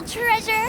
treasure!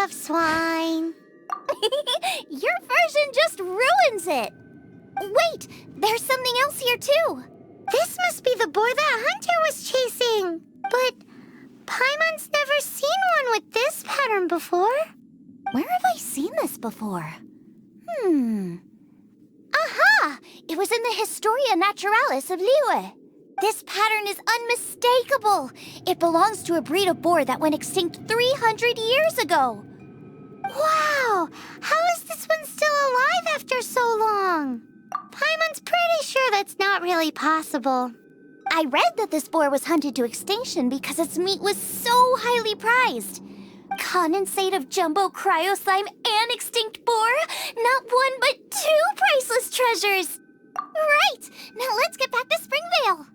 Swine. Your version just ruins it! Wait! There's something else here, too! This must be the boar that Hunter was chasing! But Paimon's never seen one with this pattern before. Where have I seen this before? Aha! It was in the Historia Naturalis of Liyue. This pattern is unmistakable. It belongs to a breed of boar that went extinct 300 years ago. Wow! How is this one still alive after so long? Paimon's pretty sure that's not really possible. I read that this boar was hunted to extinction because its meat was so highly prized. Condensate of jumbo cryo slime and extinct boar? Not one but two priceless treasures! Right! Now let's get back to Springvale!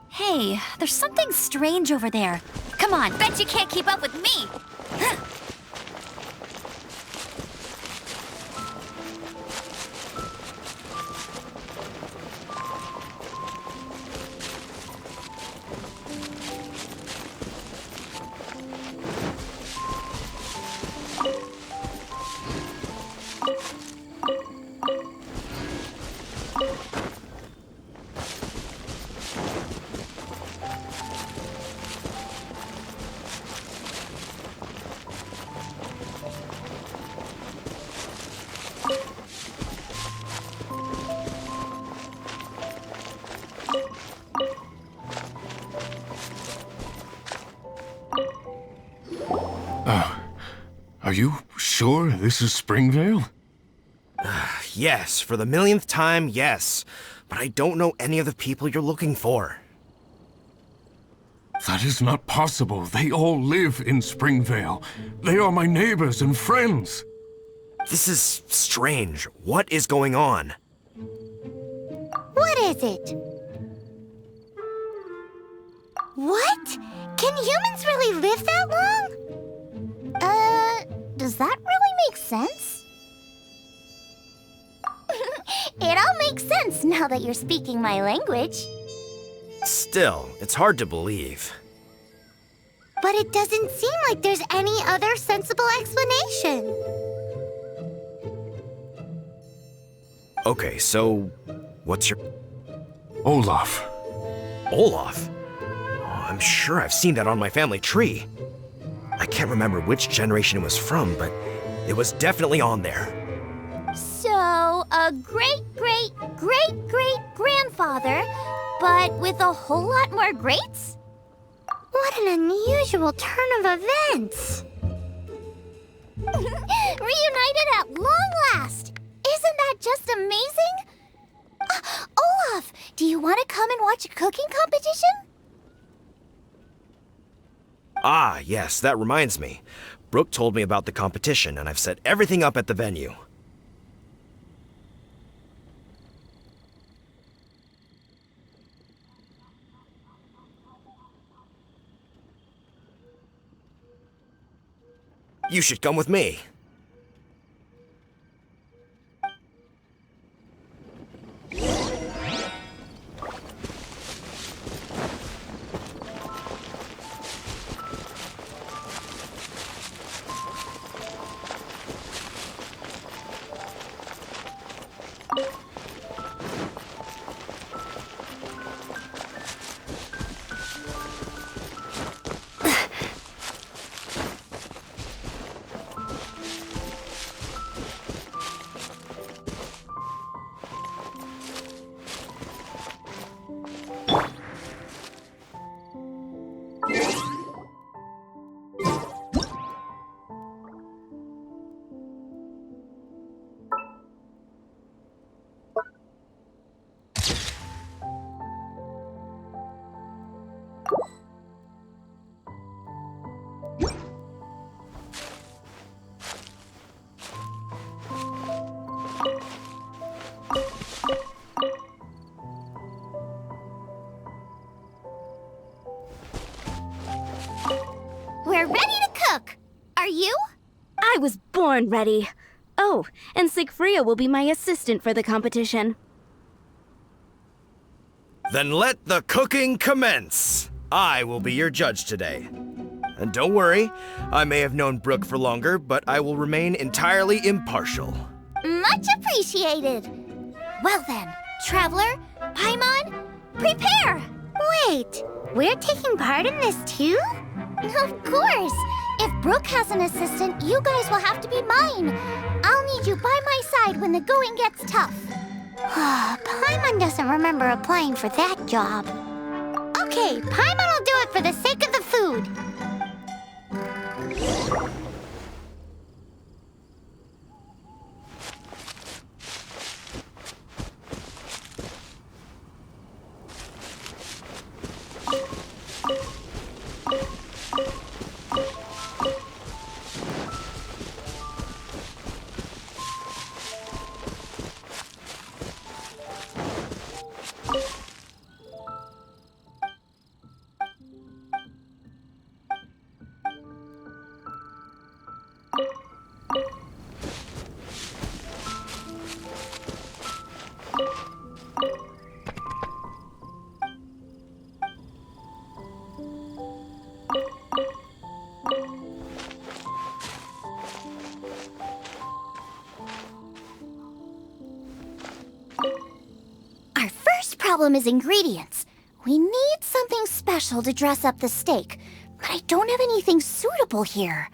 Hey, there's something strange over there. Come on, bet you can't keep up with me! Are you sure this is Springvale? yes, for the millionth time, yes. But I don't know any of the people you're looking for. That is not possible. They all live in Springvale. They are my neighbors and friends. This is strange. What is going on? What is it? What? Can humans really live that long? Does that really make sense? It all makes sense now that you're speaking my language. Still, it's hard to believe. But it doesn't seem like there's any other sensible explanation. Okay, so what's your... Olaf. Olaf? Oh, I'm sure I've seen that on my family tree. I can't remember which generation it was from, but it was definitely on there. So, a great-great-great-great-grandfather, but with a whole lot more greats? What an unusual turn of events. Reunited at long last! Isn't that just amazing? Olaf, do you want to come and watch a cooking competition? Ah, yes, that reminds me. Brooke told me about the competition, and I've set everything up at the venue. You should come with me. We're ready to cook! Are you? I was born ready. Oh, and Sigfria will be my assistant for the competition. Then let the cooking commence. I will be your judge today. And don't worry, I may have known Brooke for longer, but I will remain entirely impartial. Much appreciated! Well then, Traveler, Paimon, prepare! Wait, we're taking part in this too? Of course! If Brooke has an assistant, you guys will have to be mine. I'll need you by my side when the going gets tough. Paimon doesn't remember applying for that job. Okay, Paimon will do it for the sake of the food. Our first problem is ingredients. We need something special to dress up the steak, but I don't have anything suitable here.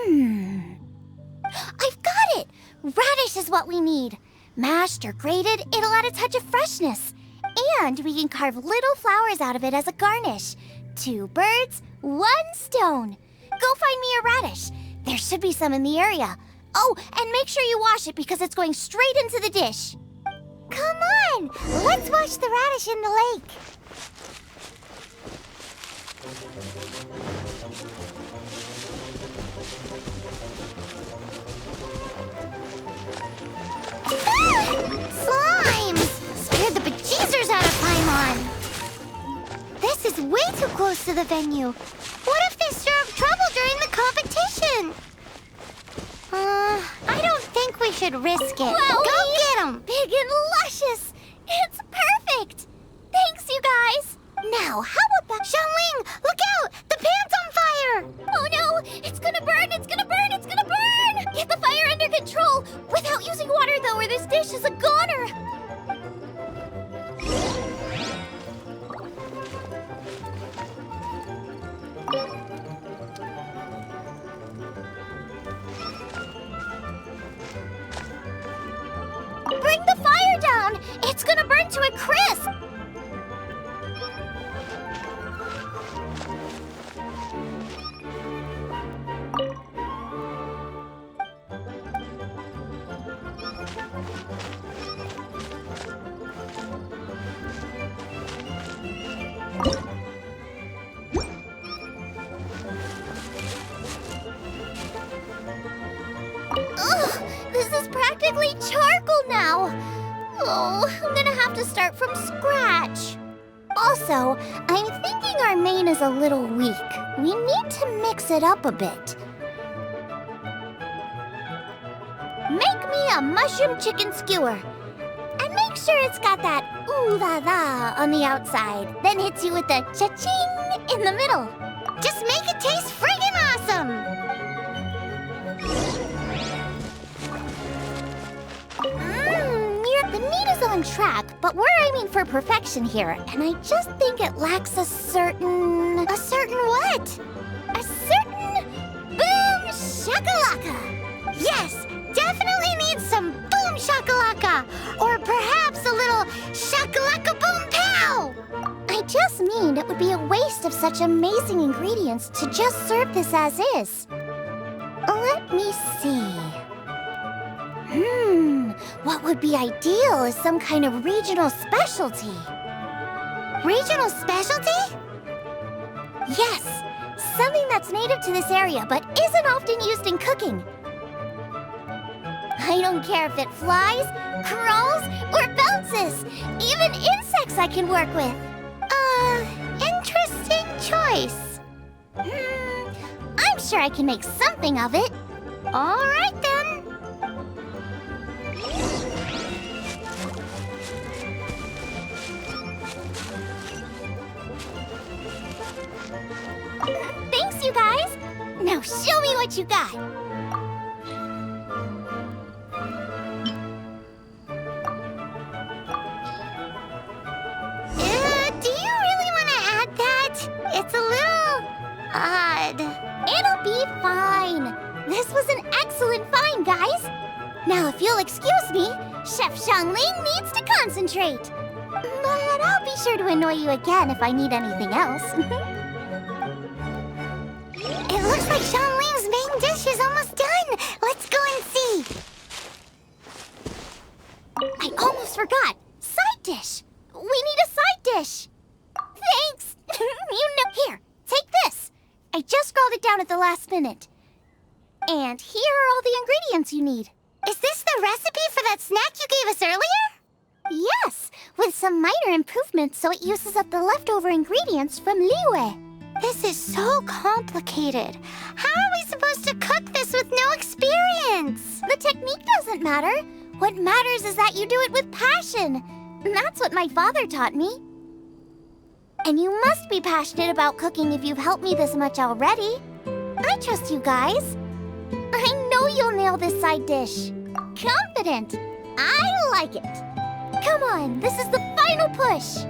I've got it! Radish is what we need. Mashed or grated, it'll add a touch of freshness. And we can carve little flowers out of it as a garnish. 2 birds, 1 stone. Go find me a radish. There should be some in the area. Oh, and make sure you wash it because it's going straight into the dish. Come on, let's wash the radish in the lake. Slimes! Scared the bejesus out of Paimon. This is way too close to the venue. What if they stir up trouble during the competition? I don't think we should risk it. Wowie! Go get them! Big and luscious. It's perfect. Thanks, you guys. Now, how about... Xiangling, look out! The pan's on fire! Oh no! It's gonna burn! It's gonna burn! It's gonna burn! Get the fire under control! Without using water, though, or this dish is a goner! Bring the fire down! It's gonna burn to a crisp! Ugh, this is practically charcoal now. Oh, I'm gonna have to start from scratch. Also, I'm thinking our main is a little weak. We need to mix it up a bit. Make me a mushroom chicken skewer. And make sure it's got that ooh la la on the outside. Then hits you with the cha-ching in the middle. Just make it taste friggin' awesome! The meat is on track, but we're aiming for perfection here, and I just think it lacks a certain... A certain what? A certain... boom shakalaka! Yes, definitely needs some boom shakalaka! Or perhaps a little shakalaka boom pow! I just mean it would be a waste of such amazing ingredients to just serve this as is. Let me see... what would be ideal is some kind of regional specialty. Regional specialty? Yes, something that's native to this area but isn't often used in cooking. I don't care if it flies, crawls, or bounces. Even insects I can work with. Interesting choice. I'm sure I can make something of it. All right then. Thanks, you guys. Now show me what you got. Do you really want to add that? It's a little odd. It'll be fine. This was an excellent find, guys. Now, if you'll excuse me, Chef Xiangling needs to concentrate. But I'll be sure to annoy you again if I need anything else. It looks like Xiangling's main dish is almost done. Let's go and see. I almost forgot. Side dish. We need a side dish. Thanks. Here, take this. I just scrawled it down at the last minute. And here are all the ingredients you need. Is this the recipe for that snack you gave us earlier? Yes, with some minor improvements so it uses up the leftover ingredients from Liyue. This is so complicated. How are we supposed to cook this with no experience? The technique doesn't matter. What matters is that you do it with passion. That's what my father taught me. And you must be passionate about cooking if you've helped me this much already. I trust you guys. I know you'll nail this side dish. Confident. I like it. Come on, this is the final push.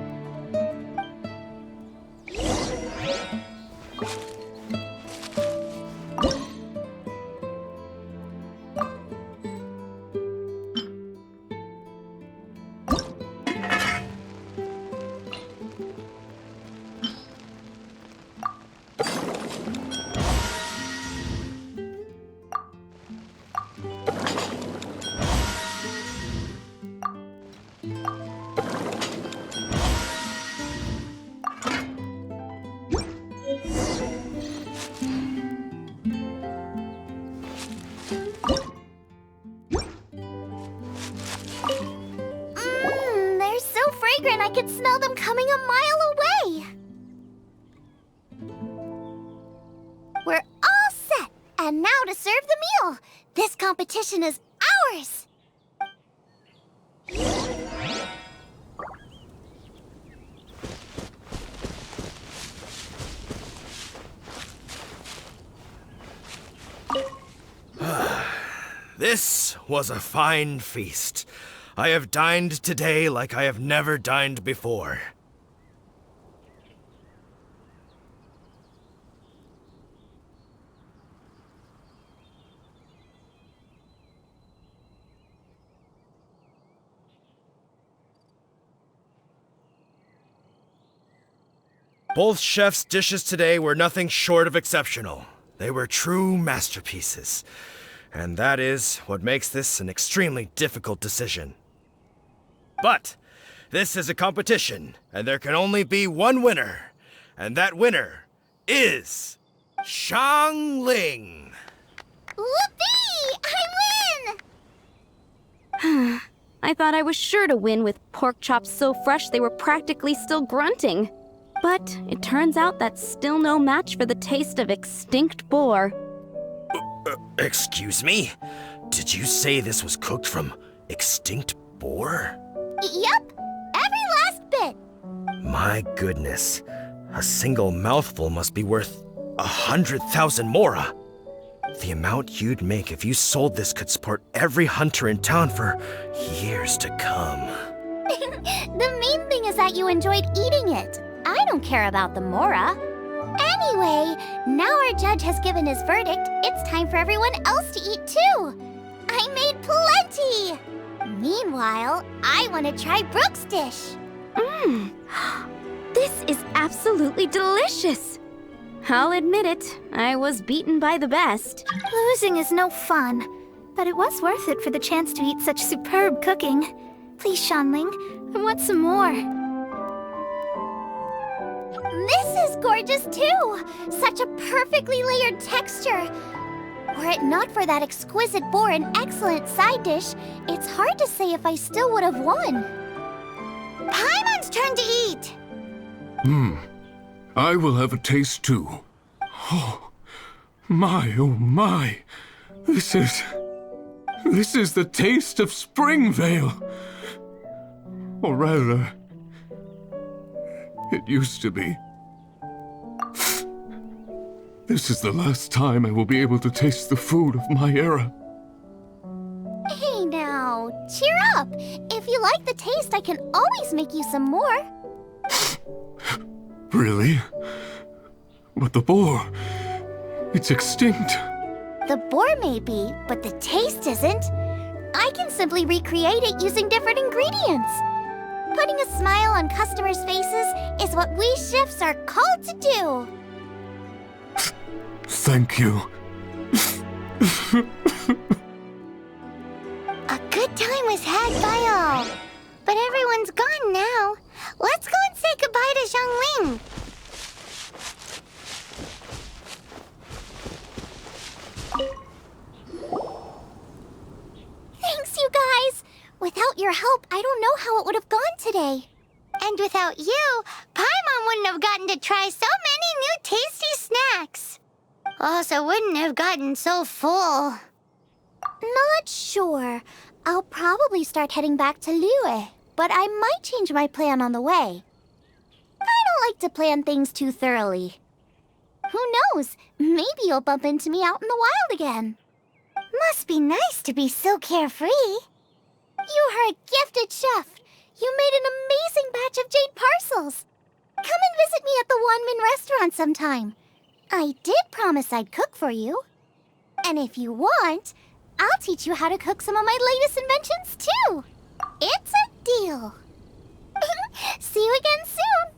can smell them coming a mile away. We're all set, and now to serve the meal. This competition is ours. This was a fine feast. I have dined today like I have never dined before. Both chefs' dishes today were nothing short of exceptional. They were true masterpieces. And that is what makes this an extremely difficult decision. But this is a competition, and there can only be one winner. And that winner is Shang Ling. Whoopee! I win! I thought I was sure to win with pork chops so fresh they were practically still grunting. But it turns out that's still no match for the taste of extinct boar. Excuse me? Did you say this was cooked from extinct boar? Yep, every last bit. My goodness. A single mouthful must be worth 100,000 mora. The amount you'd make if you sold this could support every hunter in town for years to come. The main thing is that you enjoyed eating it. I don't care about the mora. Anyway, now our judge has given his verdict. It's time for everyone else to eat too. I made plenty. Meanwhile, I want to try Brooke's dish. This is absolutely delicious. I'll admit it, I was beaten by the best. Losing is no fun, but it was worth it for the chance to eat such superb cooking. Please, Shanling, I want some more. This is gorgeous too. Such a perfectly layered texture. Were it not for that exquisite boar and excellent side dish, it's hard to say if I still would have won. Paimon's turn to eat. I will have a taste too. Oh my. This is the taste of Springvale. Or rather, it used to be. This is the last time I will be able to taste the food of my era. Hey now, cheer up. If you like the taste, I can always make you some more. Really? But the boar, it's extinct. The boar may be, but the taste isn't. I can simply recreate it using different ingredients. Putting a smile on customers' faces is what we chefs are called to do. Thank you. A good time was had by all, but everyone's gone now. Let's go and say goodbye to Xiangling. Thanks, you guys. Without your help, I don't know how it would have gone today. And without you, Paimon wouldn't have gotten to try so many new tasty snacks. Also wouldn't have gotten so full. Not sure. I'll probably start heading back to Liyue, but I might change my plan on the way. I don't like to plan things too thoroughly. Who knows? Maybe you'll bump into me out in the wild again. Must be nice to be so carefree. You are a gifted chef. You made an amazing batch of jade parcels. Come and visit me at the Wanmin restaurant sometime. I did promise I'd cook for you. And if you want, I'll teach you how to cook some of my latest inventions too. It's a deal. See you again soon.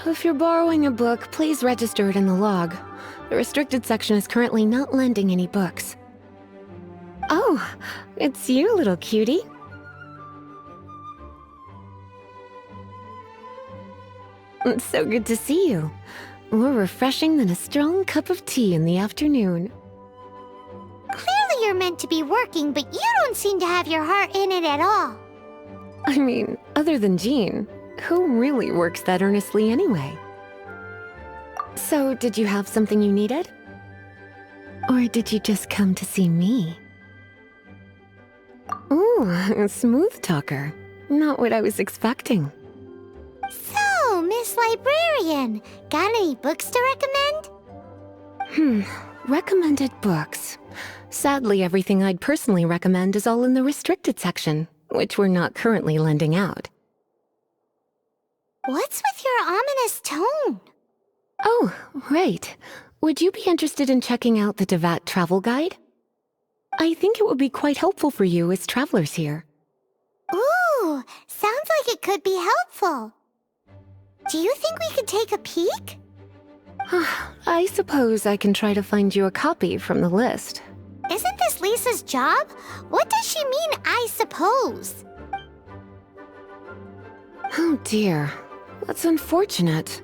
If you're borrowing a book, please register it in the log. The restricted section is currently not lending any books. Oh, it's you, little cutie. It's so good to see you. More refreshing than a strong cup of tea in the afternoon. Clearly you're meant to be working, but you don't seem to have your heart in it at all. I mean, other than Jean, who really works that earnestly anyway? So, did you have something you needed? Or did you just come to see me? Ooh, a smooth talker. Not what I was expecting. So, Miss Librarian, got any books to recommend? Recommended books. Sadly, everything I'd personally recommend is all in the restricted section, which we're not currently lending out. What's with your ominous tone? Oh, right. Would you be interested in checking out the Teyvat travel guide? I think it would be quite helpful for you as travelers here. Ooh, sounds like it could be helpful. Do you think we could take a peek? I suppose I can try to find you a copy from the list. Isn't this Lisa's job? What does she mean, I suppose? Oh dear, that's unfortunate.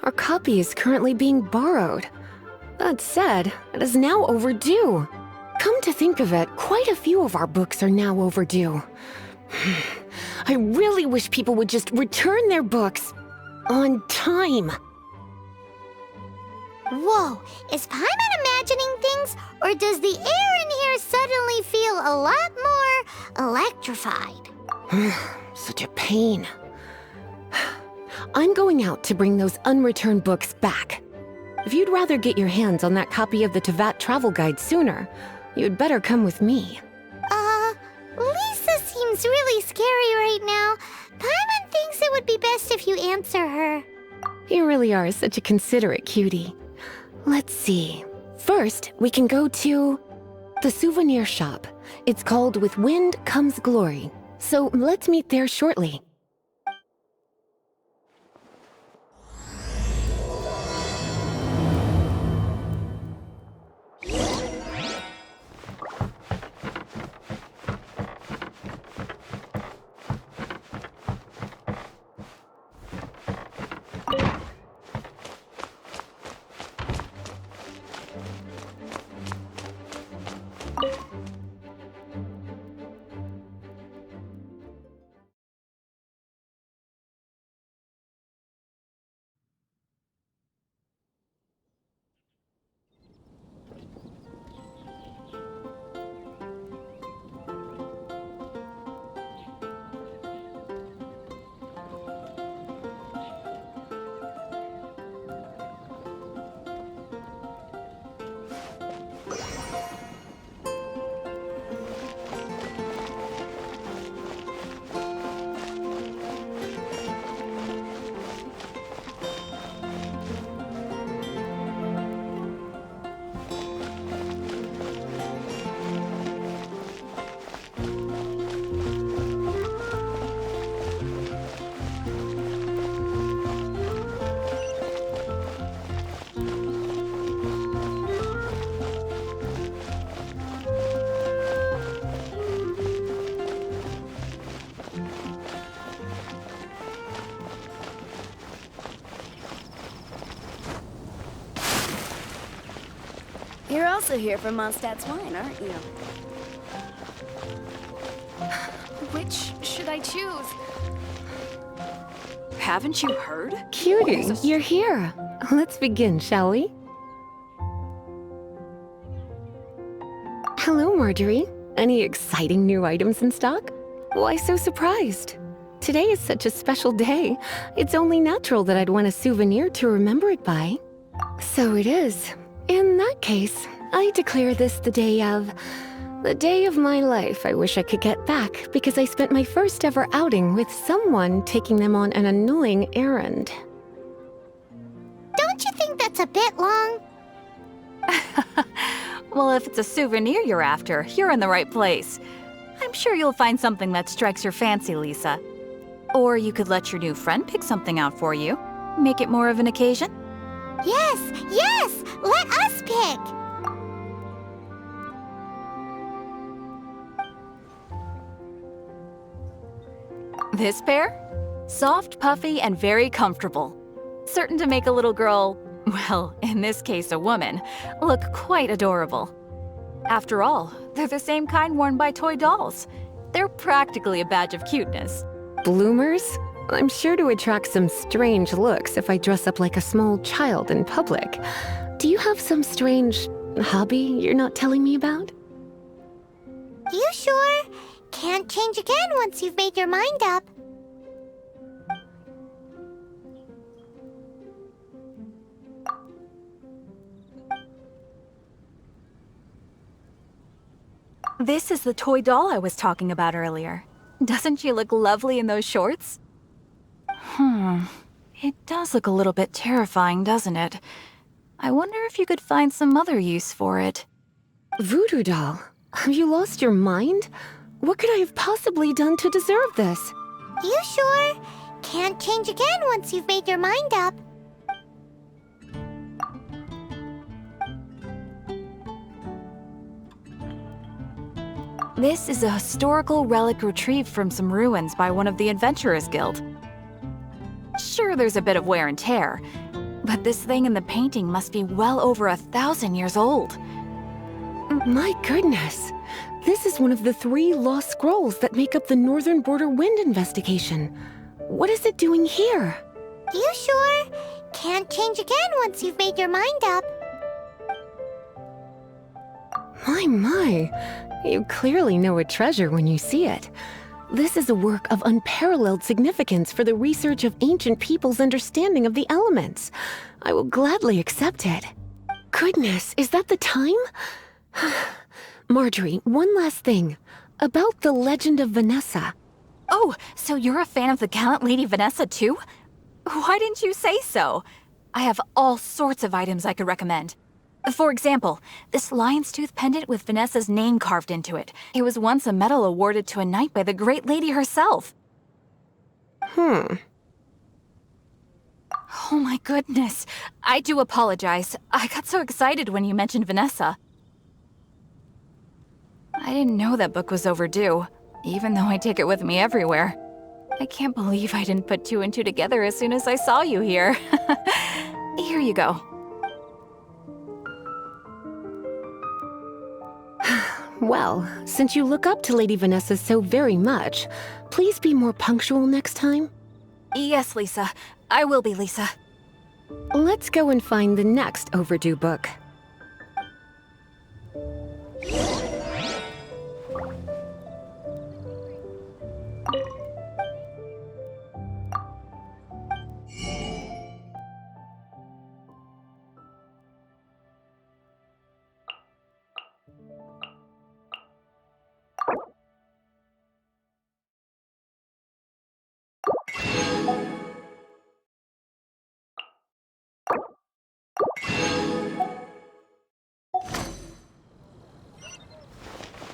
Our copy is currently being borrowed. That said, it is now overdue. Come to think of it, quite a few of our books are now overdue. I really wish people would just return their books on time. Whoa, is Paimon imagining things, or does the air in here suddenly feel a lot more electrified? Such a pain. I'm going out to bring those unreturned books back. If you'd rather get your hands on that copy of the Teyvat travel guide sooner, you'd better come with me. Lisa seems really scary right now. Paimon thinks it would be best if you answer her. You really are such a considerate cutie. Let's see. First, we can go to the souvenir shop. It's called With Wind Comes Glory. So let's meet there shortly. You're also here for Mondstadt's wine, aren't you? Which should I choose? Haven't you heard? Cutie, you're here. Let's begin, shall we? Hello, Marjorie. Any exciting new items in stock? Why so surprised? Today is such a special day. It's only natural that I'd want a souvenir to remember it by. So it is. In that case, I declare this the day of my life I wish I could get back because I spent my first ever outing with someone taking them on an annoying errand. Don't you think that's a bit long? Well, if it's a souvenir you're after, you're in the right place. I'm sure you'll find something that strikes your fancy, Lisa. Or you could let your new friend pick something out for you. Make it more of an occasion. Yes! Let us pick! This pair? Soft, puffy, and very comfortable. Certain to make a little girl, well, in this case a woman, look quite adorable. After all, they're the same kind worn by toy dolls. They're practically a badge of cuteness. Bloomers? I'm sure to attract some strange looks if I dress up like a small child in public. Do you have some strange hobby you're not telling me about? You sure? Can't change again once you've made your mind up. This is the toy doll I was talking about earlier. Doesn't she look lovely in those shorts? It does look a little bit terrifying, doesn't it? I wonder if you could find some other use for it. Voodoo doll, have you lost your mind? What could I have possibly done to deserve this? You sure? Can't change again once you've made your mind up. This is a historical relic retrieved from some ruins by one of the Adventurers Guild. Sure, there's a bit of wear and tear, but this thing in the painting must be well over 1,000 years old. My goodness. This is one of the 3 lost scrolls that make up the Northern Border Wind investigation. What is it doing here? You sure? Can't change again once you've made your mind up. My. You clearly know a treasure when you see it. This is a work of unparalleled significance for the research of ancient people's understanding of the elements. I will gladly accept it. Goodness, is that the time? Marjorie, one last thing. About the legend of Vanessa. Oh, so you're a fan of the gallant Lady Vanessa too? Why didn't you say so? I have all sorts of items I could recommend. For example, this lion's tooth pendant with Vanessa's name carved into it. It was once a medal awarded to a knight by the great lady herself. Oh my goodness. I do apologize. I got so excited when you mentioned Vanessa. I didn't know that book was overdue, even though I take it with me everywhere. I can't believe I didn't put 2 and 2 together as soon as I saw you here. Here you go. Well, since you look up to Lady Vanessa so very much, please be more punctual next time. Yes, Lisa. I will be, Lisa. Let's go and find the next overdue book.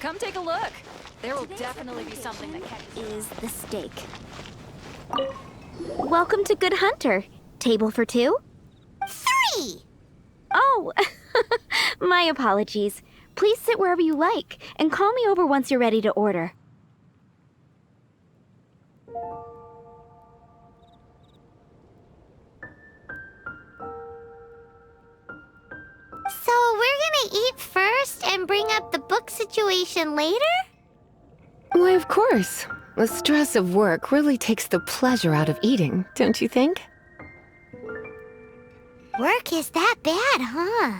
Come take a look. There will definitely be something that catches Is the steak. Welcome to Good Hunter. Table for 2? 3! Oh, my apologies. Please sit wherever you like, and call me over once you're ready to order. So we're gonna I eat first and bring up the book situation later? Why, of course. The stress of work really takes the pleasure out of eating, don't you think? Work is that bad, huh?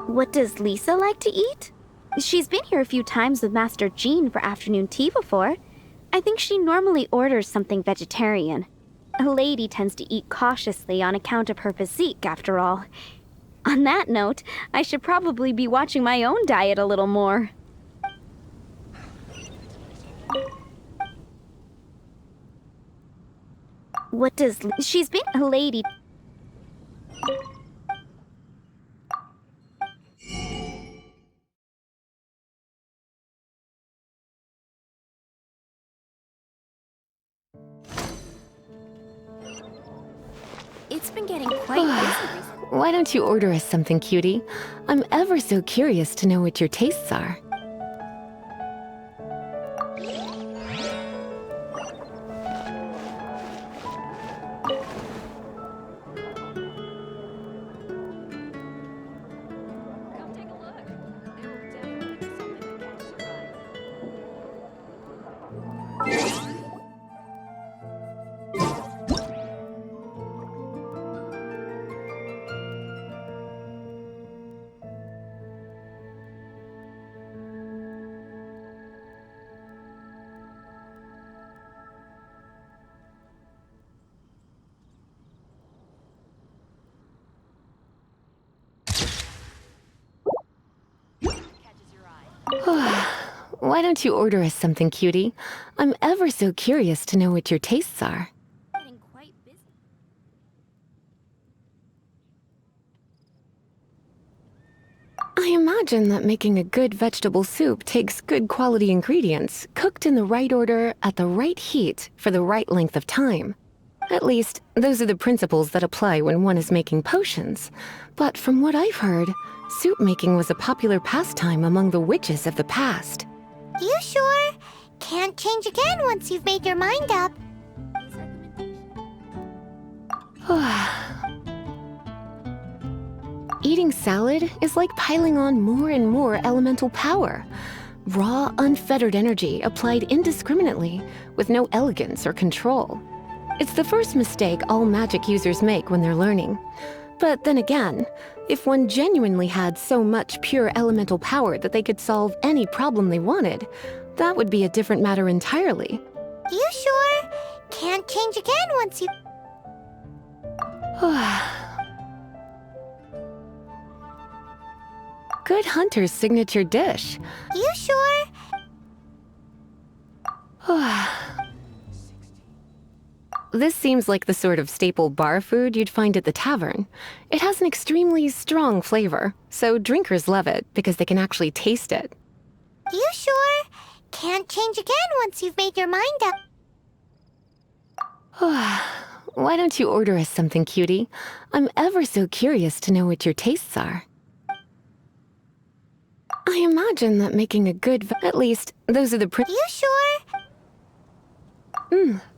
What does Lisa like to eat? She's been here a few times with Master Jean for afternoon tea before. I think she normally orders something vegetarian. A lady tends to eat cautiously on account of her physique, after all. On that note, I should probably be watching my own diet a little more. What does... She's been a lady... It's been getting quite busy recently. Why don't you order us something, cutie? I'm ever so curious to know what your tastes are. Come take a look. There will definitely be something that catches your eye. Why don't you order us something, cutie? I'm ever so curious to know what your tastes are. Getting quite busy. I imagine that making a good vegetable soup takes good quality ingredients, cooked in the right order, at the right heat, for the right length of time. At least, those are the principles that apply when one is making potions. But from what I've heard, soup making was a popular pastime among the witches of the past. You sure? Can't change again once you've made your mind up. Eating salad is like piling on more and more elemental power. Raw, unfettered energy applied indiscriminately, with no elegance or control. It's the first mistake all magic users make when they're learning. But then again, if one genuinely had so much pure elemental power that they could solve any problem they wanted, that would be a different matter entirely. You sure? Can't change again once you... Good Hunter's signature dish. You sure? This seems like the sort of staple bar food you'd find at the tavern. It has an extremely strong flavor, so drinkers love it because they can actually taste it. You sure? Can't change again once you've made your mind up. Why don't you order us something, cutie? I'm ever so curious to know what your tastes are. I imagine that making a good... At least, those are the... You sure?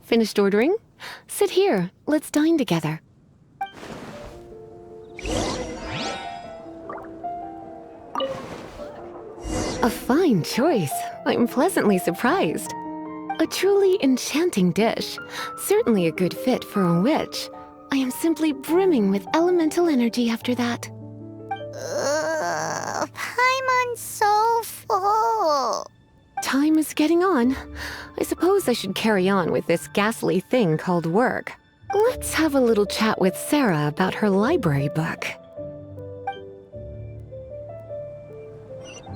Finished ordering? Sit here. Let's dine together. A fine choice. I'm pleasantly surprised. A truly enchanting dish. Certainly a good fit for a witch. I am simply brimming with elemental energy after that. Paimon's so full. Time is getting on. I suppose I should carry on with this ghastly thing called work. Let's have a little chat with Sarah about her library book.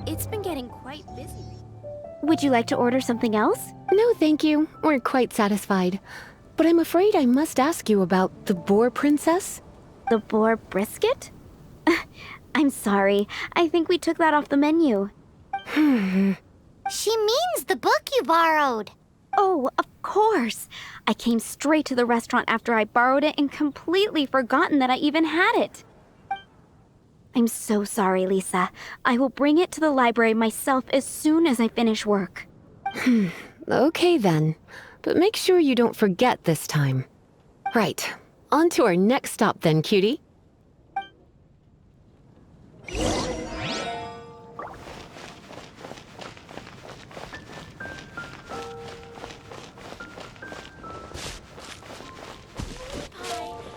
It's been getting quite busy. Would you like to order something else? No, thank you. We're quite satisfied. But I'm afraid I must ask you about the boar princess. The boar brisket? I'm sorry. I think we took that off the menu. She means the book you borrowed. Oh, of course. I came straight to the restaurant after I borrowed it and completely forgotten that I even had it. I'm so sorry, Lisa. I will bring it to the library myself as soon as I finish work. Okay then. But make sure you don't forget this time. Right. On to our next stop then, cutie.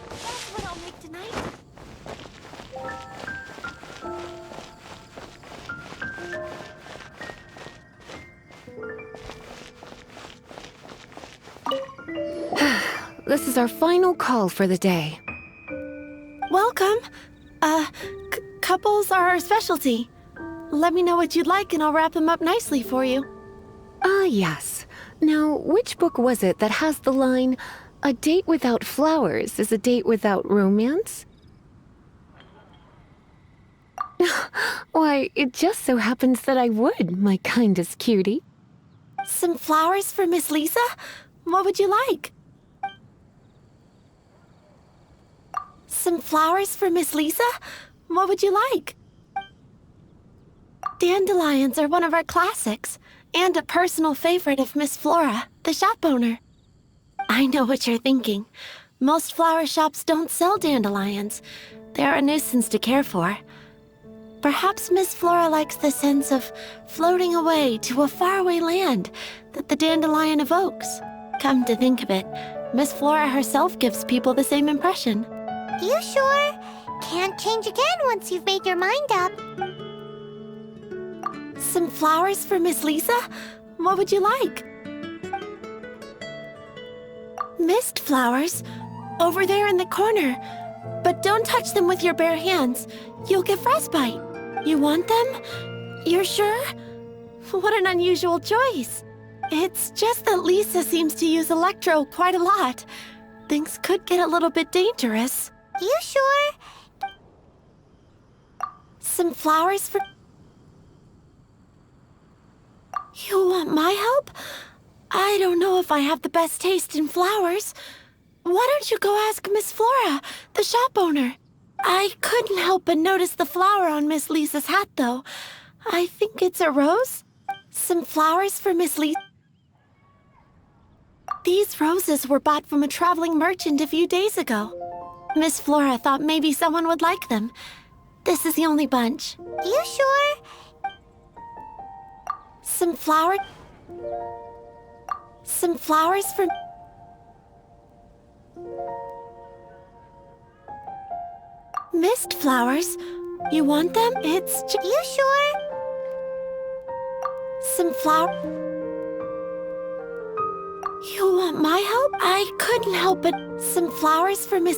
That's what I'll make tonight. This is our final call for the day. Welcome. Couples are our specialty. Let me know what you'd like and I'll wrap them up nicely for you. Ah, yes. Now, which book was it that has the line, "A date without flowers is a date without romance"? Why, it just so happens that I would, my kindest cutie. Some flowers for Miss Lisa? What would you like? Some flowers for Miss Lisa? What would you like? Dandelions are one of our classics, and a personal favorite of Miss Flora, the shop owner. I know what you're thinking. Most flower shops don't sell dandelions. They're a nuisance to care for. Perhaps Miss Flora likes the sense of floating away to a faraway land that the dandelion evokes. Come to think of it, Miss Flora herself gives people the same impression. You sure? Can't change again once you've made your mind up. Some flowers for Miss Lisa? What would you like? Mist flowers? Over there in the corner. But don't touch them with your bare hands. You'll get frostbite. You want them? You're sure? What an unusual choice. It's just that Lisa seems to use Electro quite a lot. Things could get a little bit dangerous. You sure? Some flowers for... You want my help? I don't know if I have the best taste in flowers. Why don't you go ask Miss Flora, the shop owner? I couldn't help but notice the flower on Miss Lisa's hat, though. I think it's a rose? Some flowers for Miss Lisa? These roses were bought from a traveling merchant a few days ago. Miss Flora thought maybe someone would like them. This is the only bunch. You sure? Some flowers for... Mist flowers? You want them? It's just... You sure? Some flower... You want my help? I couldn't help but... Some flowers for Miss...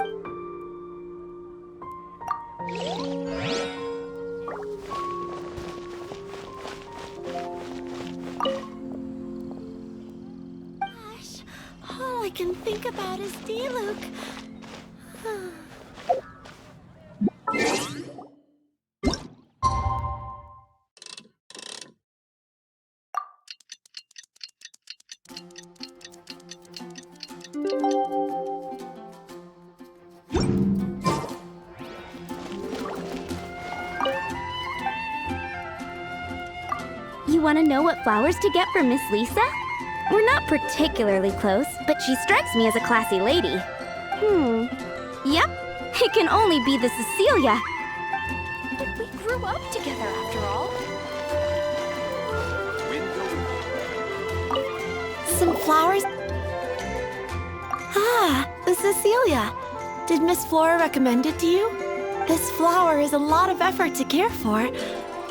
Gosh, all I can think about is D-Luke. You want to know what flowers to get for Miss Lisa? We're not particularly close, but she strikes me as a classy lady. Yep, it can only be the Cecilia. We grew up together after all. Some flowers... Ah, the Cecilia. Did Miss Flora recommend it to you? This flower is a lot of effort to care for.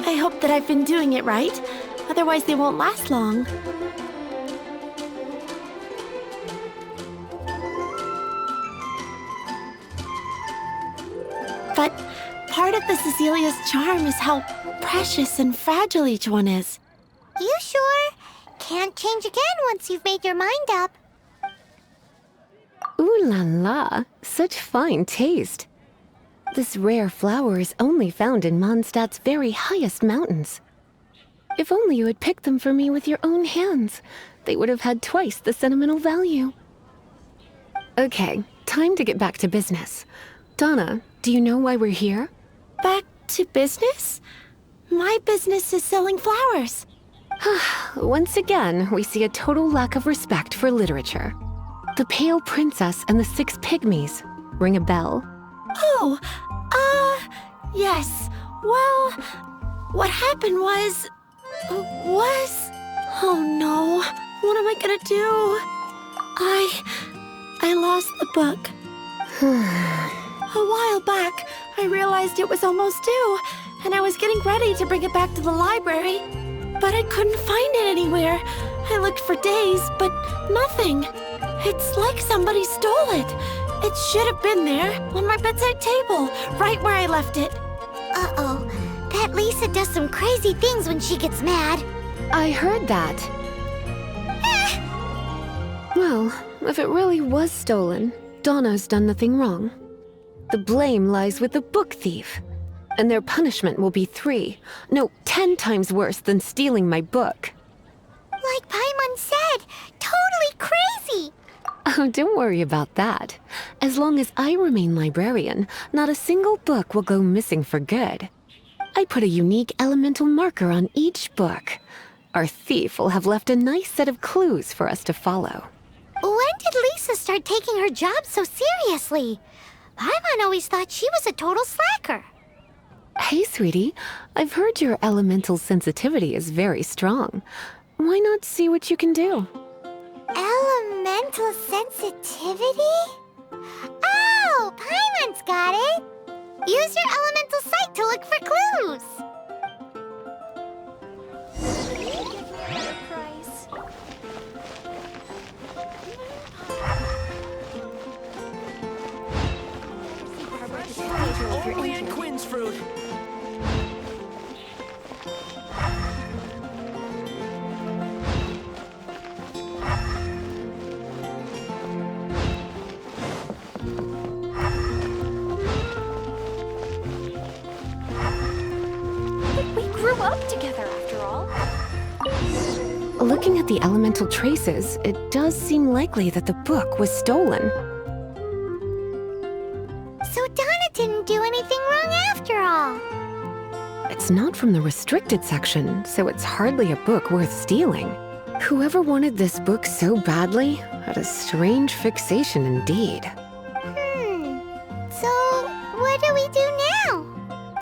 I hope that I've been doing it right. Otherwise, they won't last long. But part of the Cecilia's charm is how precious and fragile each one is. You sure? Can't change again once you've made your mind up. Ooh la la, such fine taste. This rare flower is only found in Mondstadt's very highest mountains. If only you had picked them for me with your own hands, they would have had twice the sentimental value. Okay, time to get back to business. Donna, do you know why we're here? Back to business? My business is selling flowers. Once again, we see a total lack of respect for literature. The Pale Princess and the Six Pygmies. Ring a bell? Oh, yes. Well, what happened was... Oh no, what am I gonna do? I lost the book. A while back, I realized it was almost due, and I was getting ready to bring it back to the library. But I couldn't find it anywhere. I looked for days, but nothing. It's like somebody stole it. It should have been there, on my bedside table, right where I left it. Uh-oh. That Lisa does some crazy things when she gets mad. I heard that. Well, if it really was stolen, Donna's done nothing wrong. The blame lies with the book thief. And their punishment will be 10 times worse than stealing my book. Like Paimon said, totally crazy. Oh, don't worry about that. As long as I remain librarian, not a single book will go missing for good. I put a unique elemental marker on each book. Our thief will have left a nice set of clues for us to follow. When did Lisa start taking her job so seriously? Paimon always thought she was a total slacker. Hey, sweetie, I've heard your elemental sensitivity is very strong. Why not see what you can do? Elemental sensitivity? Oh, Paimon's got it! Use your elemental sight to look for clues! Only in Quinn's fruit. We grew up together after all. Looking at the elemental traces, it does seem likely that the book was stolen. So Donna didn't do anything wrong after all. It's not from the restricted section, so it's hardly a book worth stealing. Whoever wanted this book so badly had a strange fixation indeed. So what do we do now?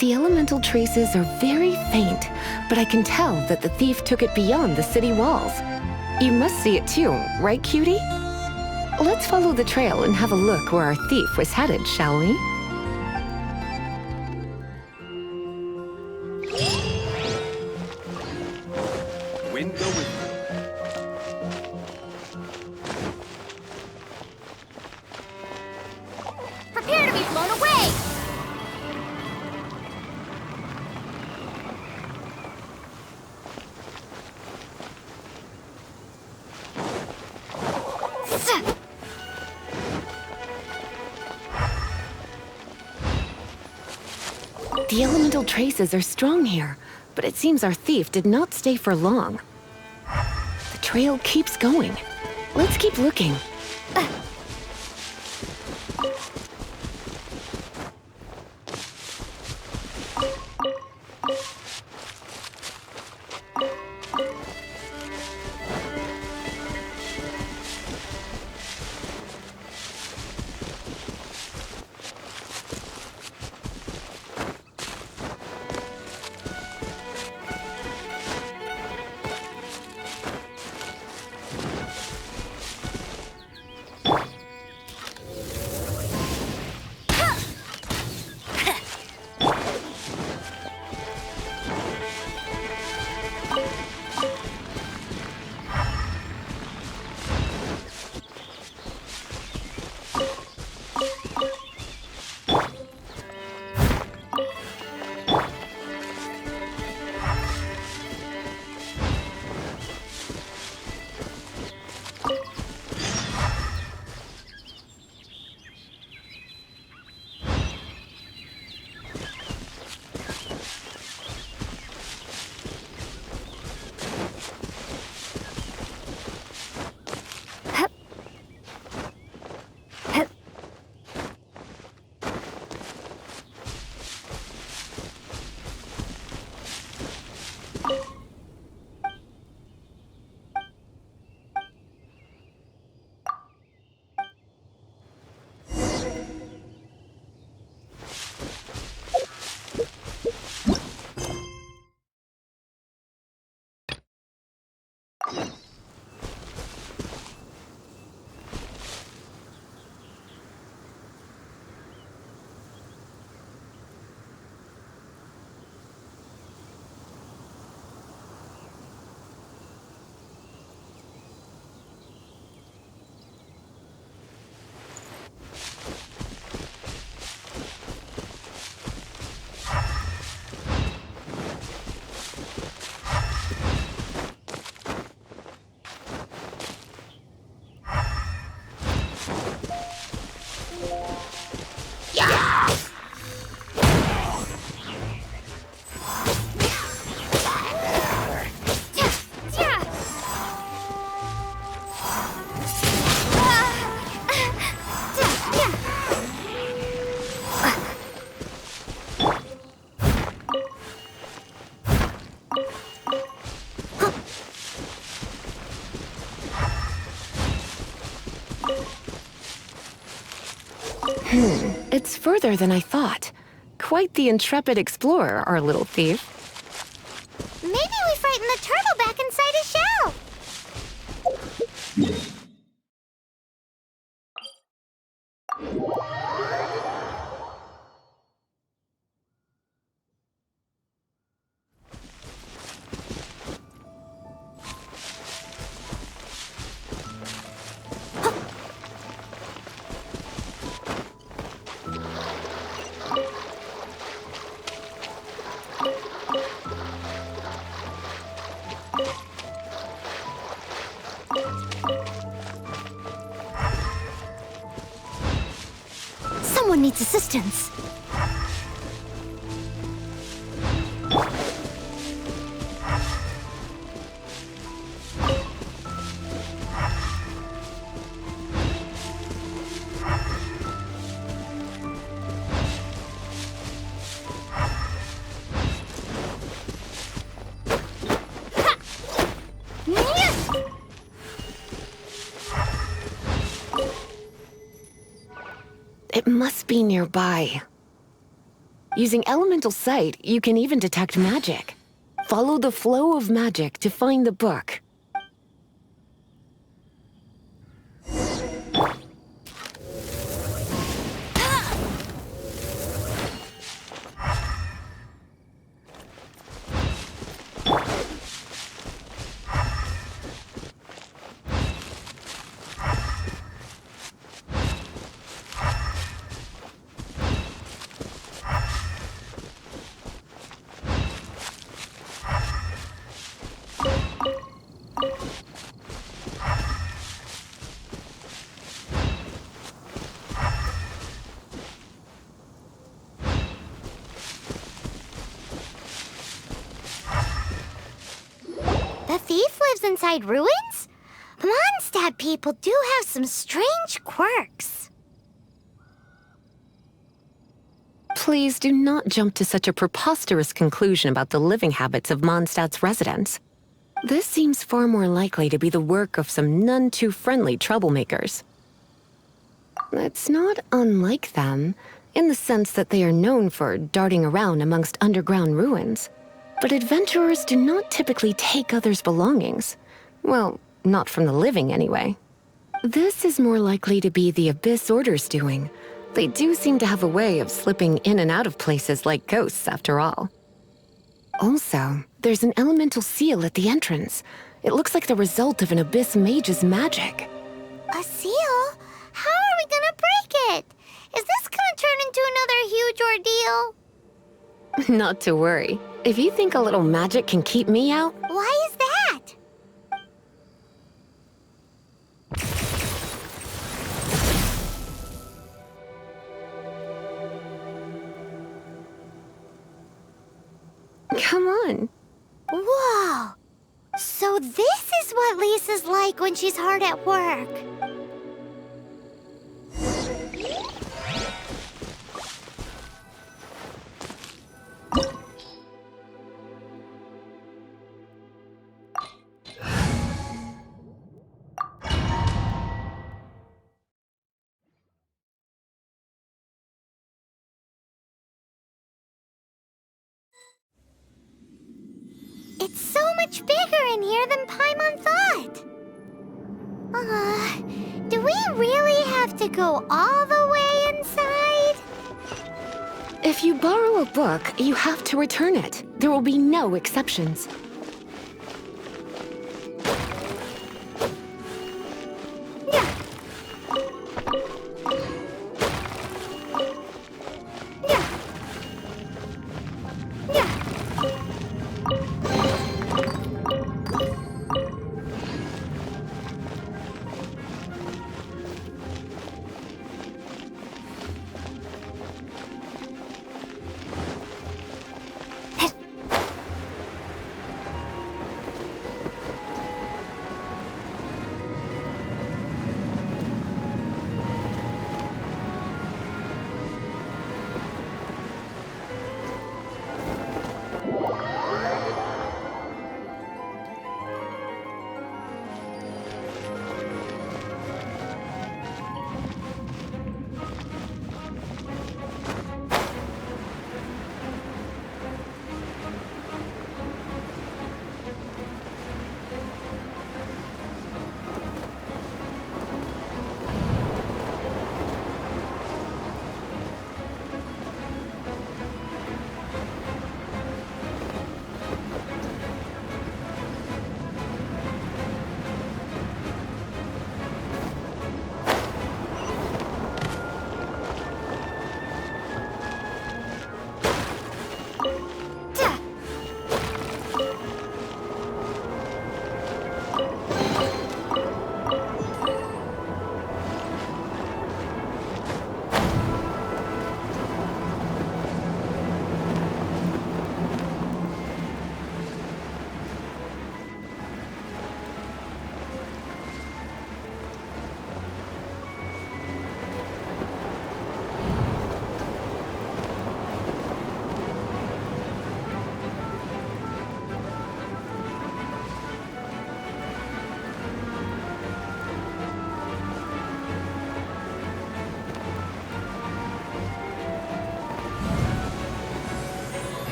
The elemental traces are very faint, but I can tell that the thief took it beyond the city walls. You must see it too, right, cutie? Let's follow the trail and have a look where our thief was headed, shall we? Wind go with you. Prepare to be blown away! The elemental traces are strong here, but it seems our thief did not stay for long. The trail keeps going. Let's keep looking. It's further than I thought. Quite the intrepid explorer, our little thief. Maybe we frightened the turtle back inside his shell. Someone needs assistance. It must be nearby. Using elemental sight, you can even detect magic. Follow the flow of magic to find the book. The thief lives inside ruins? The Mondstadt people do have some strange quirks. Please do not jump to such a preposterous conclusion about the living habits of Mondstadt's residents. This seems far more likely to be the work of some none too friendly troublemakers. It's not unlike them, in the sense that they are known for darting around amongst underground ruins. But adventurers do not typically take others' belongings. Well, not from the living anyway. This is more likely to be the Abyss Order's doing. They do seem to have a way of slipping in and out of places like ghosts, after all. Also, there's an elemental seal at the entrance. It looks like the result of an Abyss mage's magic. A seal? How are we gonna break it? Is this gonna turn into another huge ordeal? Not to worry. If you think a little magic can keep me out, Why is that? come on. Whoa! So this is what Lisa's like when she's hard at work. It's so much bigger in here than Paimon thought. Do we really have to go all the way inside? If you borrow a book, you have to return it. There will be no exceptions.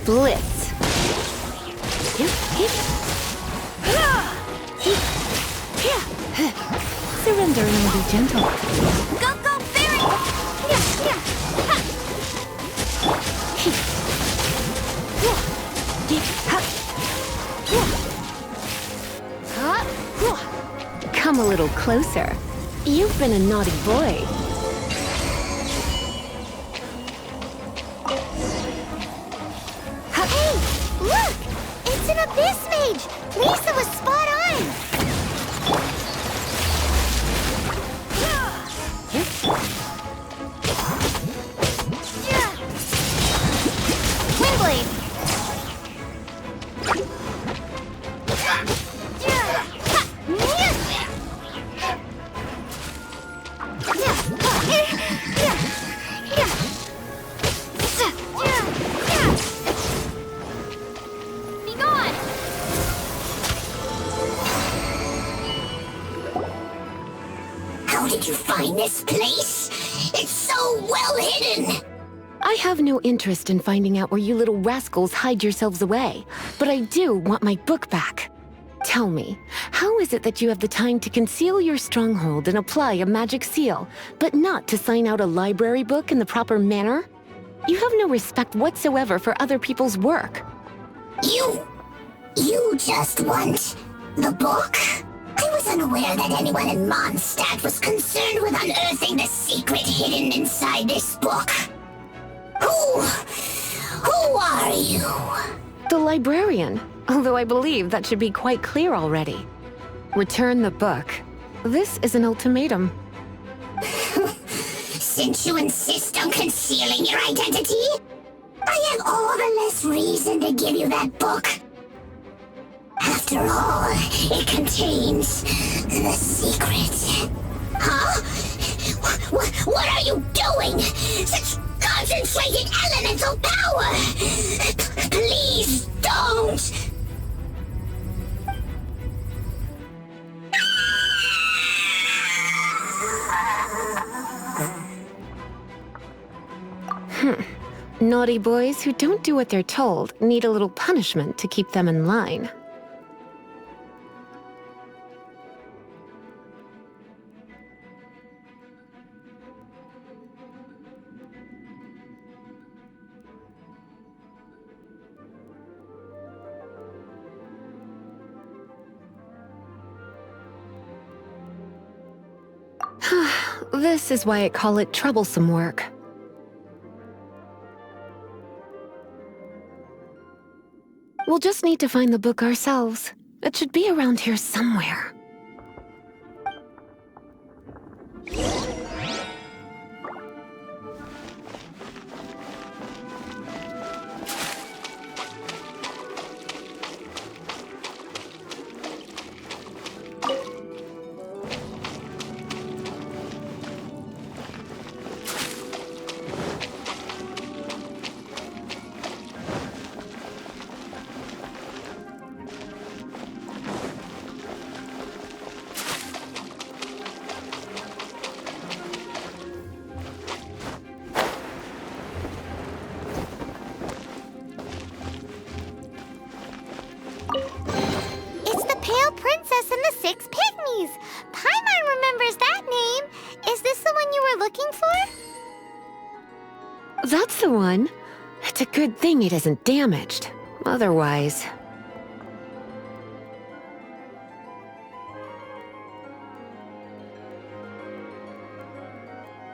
Blitz. Surrender and I'll be gentle. Go, go, Fairy! Come a little closer. You've been a naughty boy. Hey, look! It's an Abyss Mage! Lisa was spot on! Windblade! Be gone! How did you find this place? It's so well hidden! I have no interest in finding out where you little rascals hide yourselves away, but I do want my book back. Tell me, how is it that you have the time to conceal your stronghold and apply a magic seal, but not to sign out a library book in the proper manner? You have no respect whatsoever for other people's work. You just want the book? I was unaware that anyone in Mondstadt was concerned with unearthing the secret hidden inside this book. Who are you? The librarian, although I believe that should be quite clear already. Return the book. This is an ultimatum. Since you insist on concealing your identity, I have all the less reason to give you that book. After all, it contains the secret. Huh? What are you doing? Such concentrated elemental power! Please don't! Naughty boys who don't do what they're told need a little punishment to keep them in line. This is why I call it troublesome work. We'll just need to find the book ourselves. It should be around here somewhere. That's the one. It's a good thing it isn't damaged. Otherwise...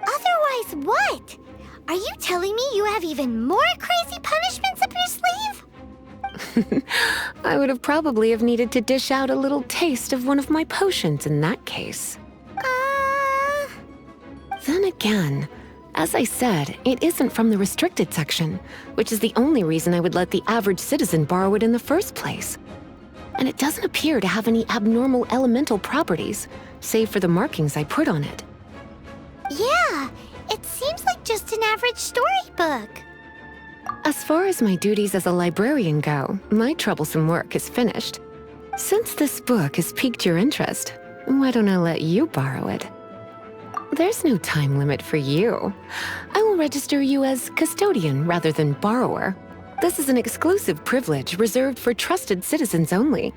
Otherwise what? Are you telling me you have even more crazy punishments up your sleeve? I would have probably have needed to dish out a little taste of one of my potions in that case. Then again, as I said, it isn't from the restricted section, which is the only reason I would let the average citizen borrow it in the first place. And it doesn't appear to have any abnormal elemental properties, save for the markings I put on it. Yeah, it seems like just an average storybook. As far as my duties as a librarian go, my troublesome work is finished. Since this book has piqued your interest, why don't I let you borrow it? There's no time limit for you. I will register you as custodian rather than borrower. This is an exclusive privilege reserved for trusted citizens only.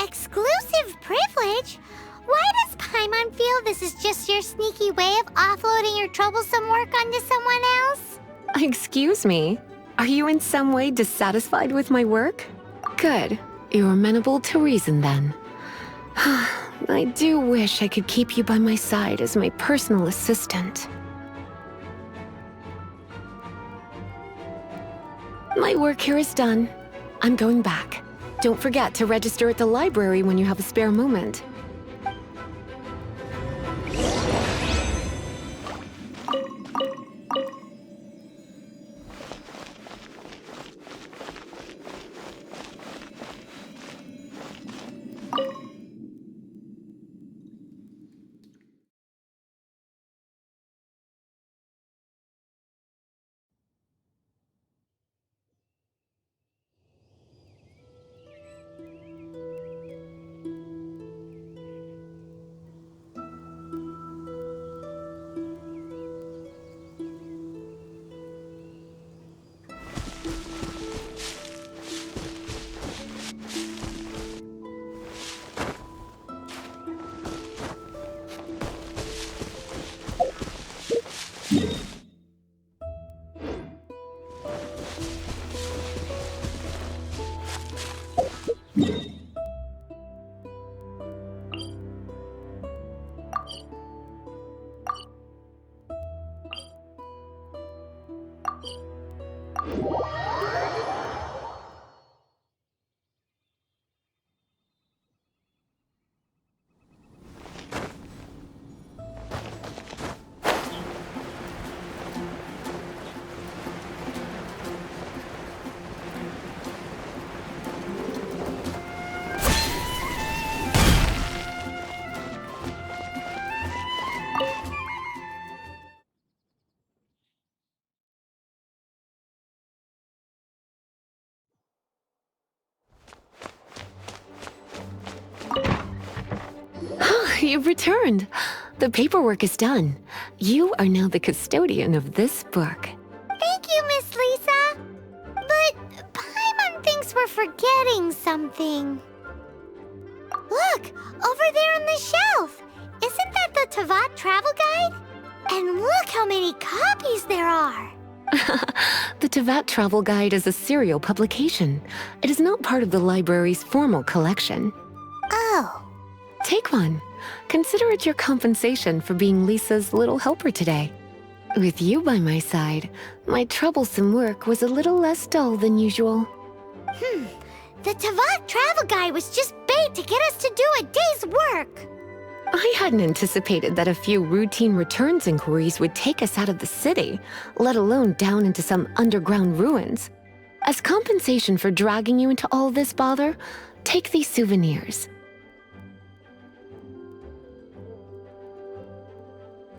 Exclusive privilege? Why does Paimon feel this is just your sneaky way of offloading your troublesome work onto someone else? Excuse me? Are you in some way dissatisfied with my work? Good. You're amenable to reason then. I do wish I could keep you by my side as my personal assistant. My work here is done. I'm going back. Don't forget to register at the library when you have a spare moment. You've returned. The paperwork is done. You are now the custodian of this book. Thank you, Miss Lisa. But Paimon thinks we're forgetting something. Look, over there on the shelf. Isn't that the Tavat travel guide? And look how many copies there are. The Tavat Travel Guide is a serial publication. It is not part of the library's formal collection. Oh. Take one. Consider it your compensation for being Lisa's little helper today. With you by my side, my troublesome work was a little less dull than usual. The Tavat travel guide was just bait to get us to do a day's work. I hadn't anticipated that a few routine returns inquiries would take us out of the city, let alone down into some underground ruins. As compensation for dragging you into all this bother, take these souvenirs.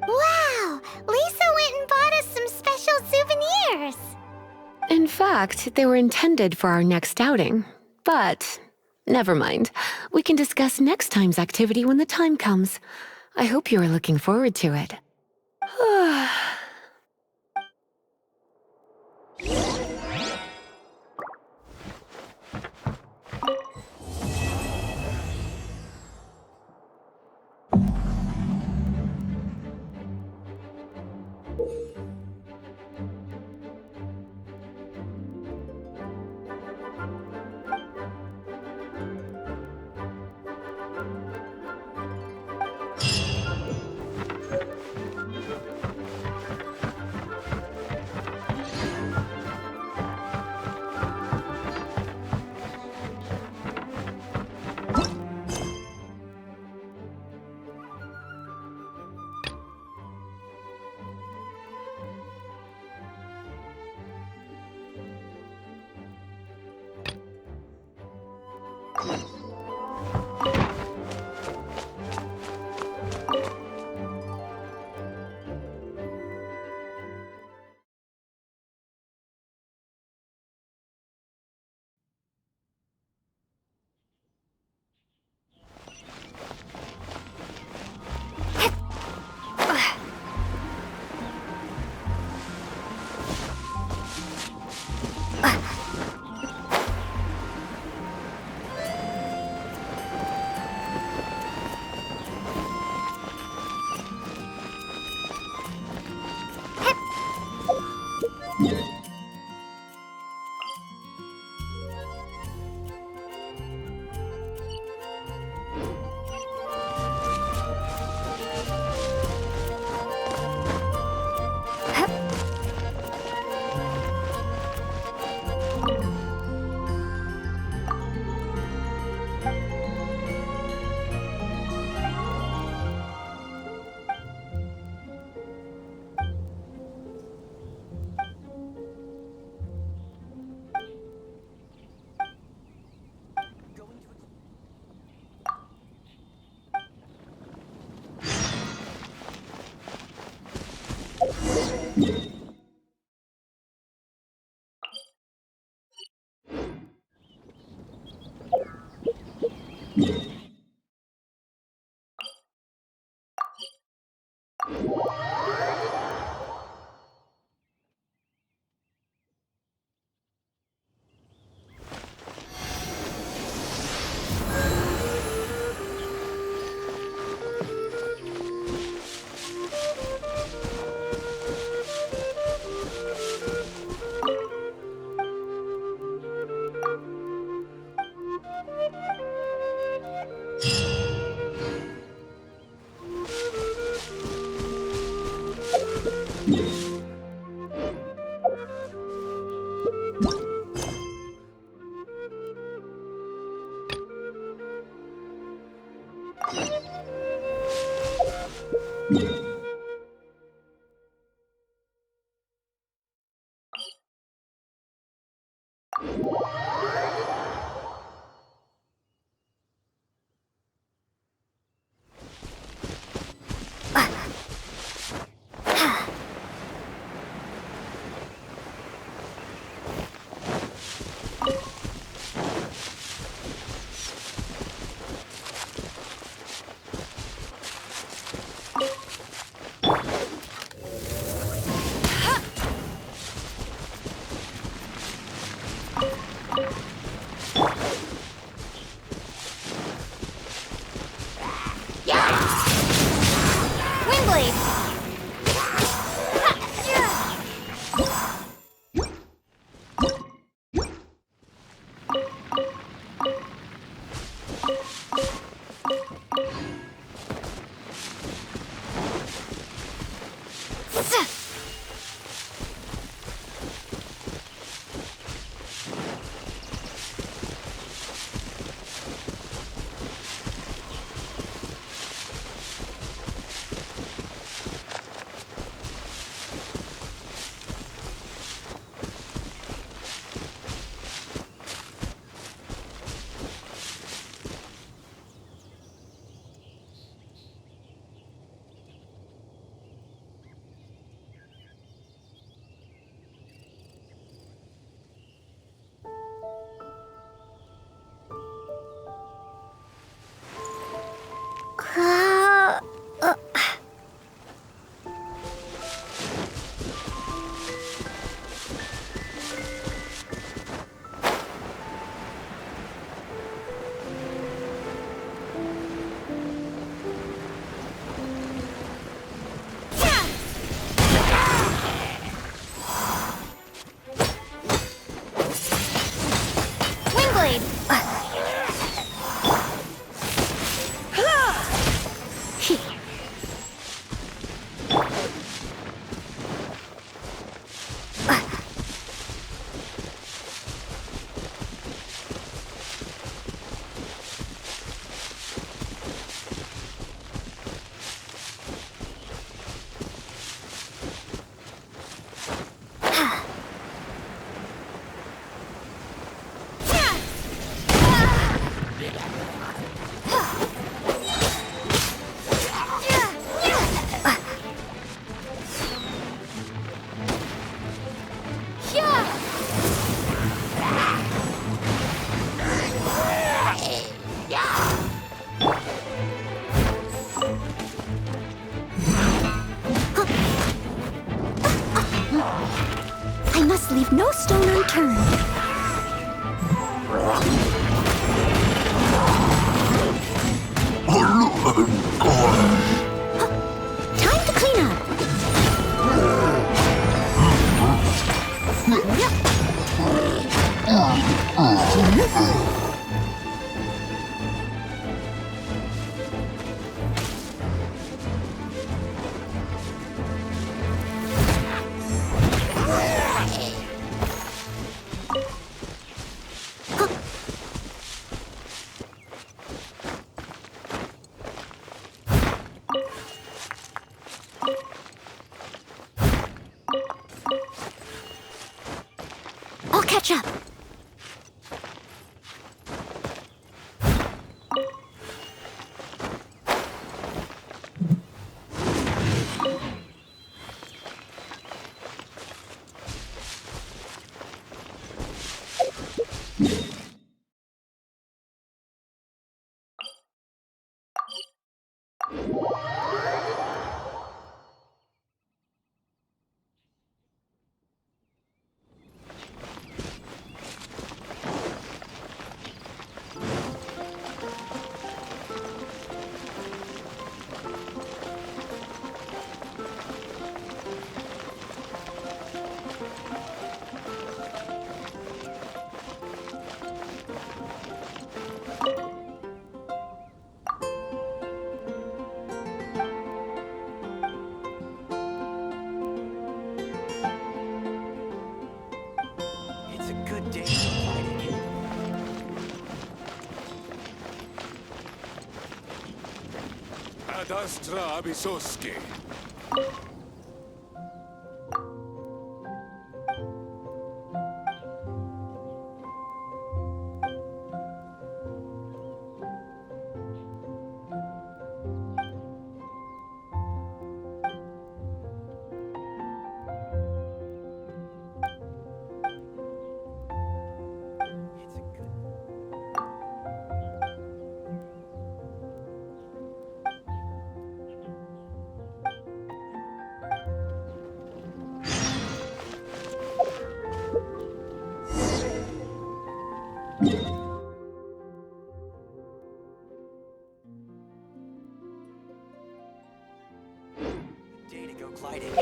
Wow! Lisa went and bought us some special souvenirs! In fact, they were intended for our next outing. But, never mind. We can discuss next time's activity when the time comes. I hope you are looking forward to it. I must leave no stone unturned. Time to clean up. I'll catch up. It's a good day for fighting. Ad astra abisoski. It's a good. Day to go gliding.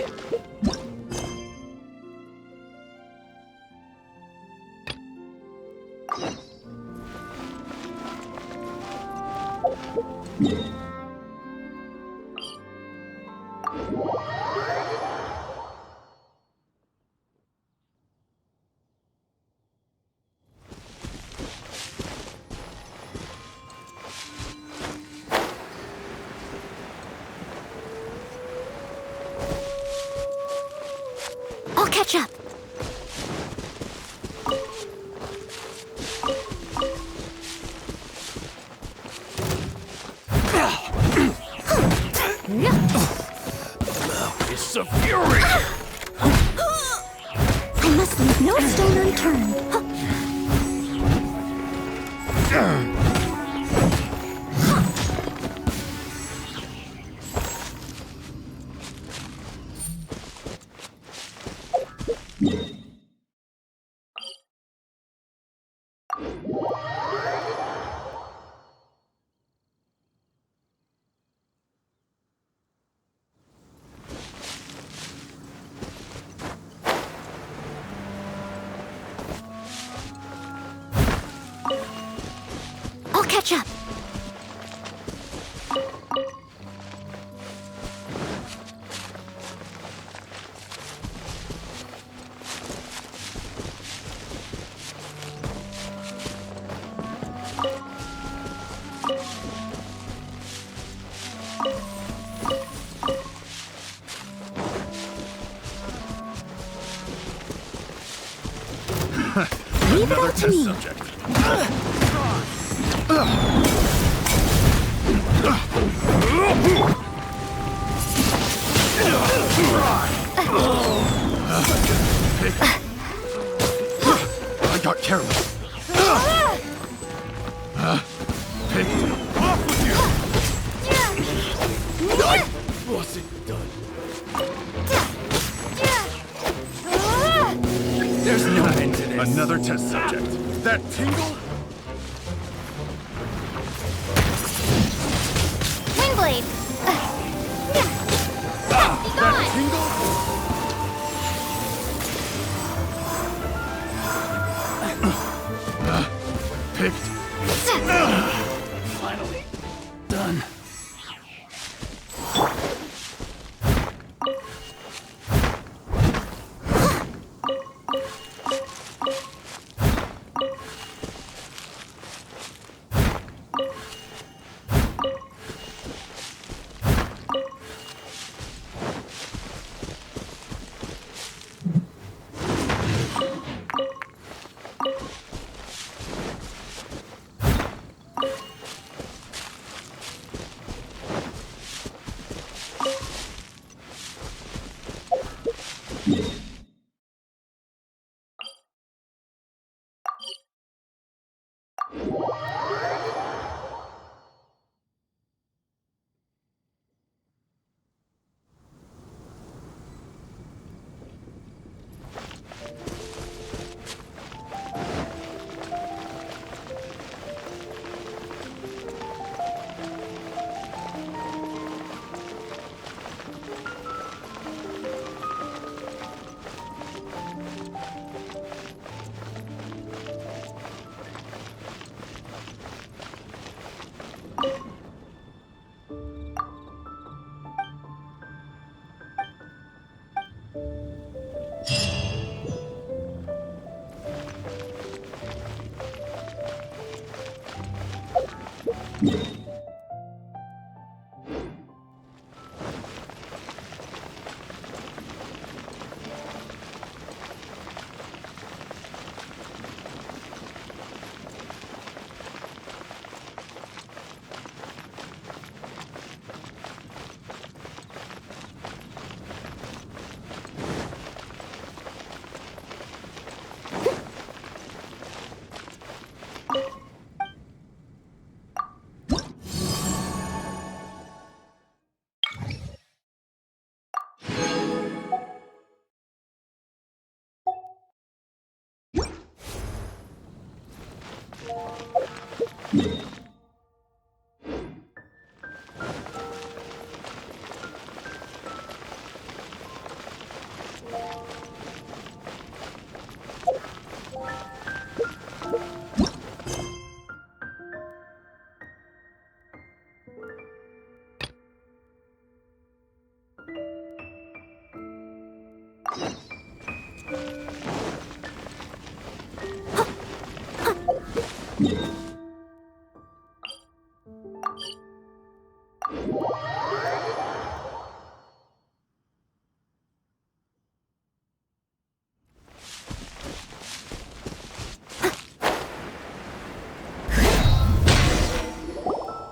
I'll catch up. It's a fury! I must leave no stone unturned. I'll catch up. Leave it all to me. I got careless. Off with you! What's it done? There's no end to this. Another test subject. That tingle? Windblade! Be That gone! tingle? Picked. Finally. Done.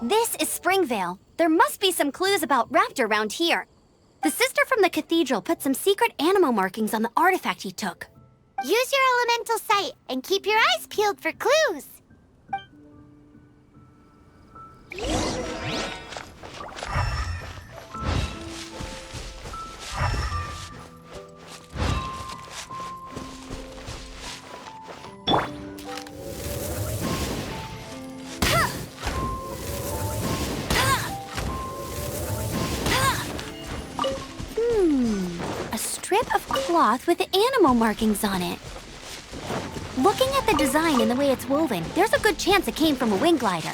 This is Springvale. There must be some clues about Raptor around here. The sister from the cathedral put some secret animal markings on the artifact he took. Use your elemental sight and keep your eyes peeled for clues. A strip of cloth with animal markings on it. Looking at the design and the way it's woven, there's a good chance it came from a wing glider.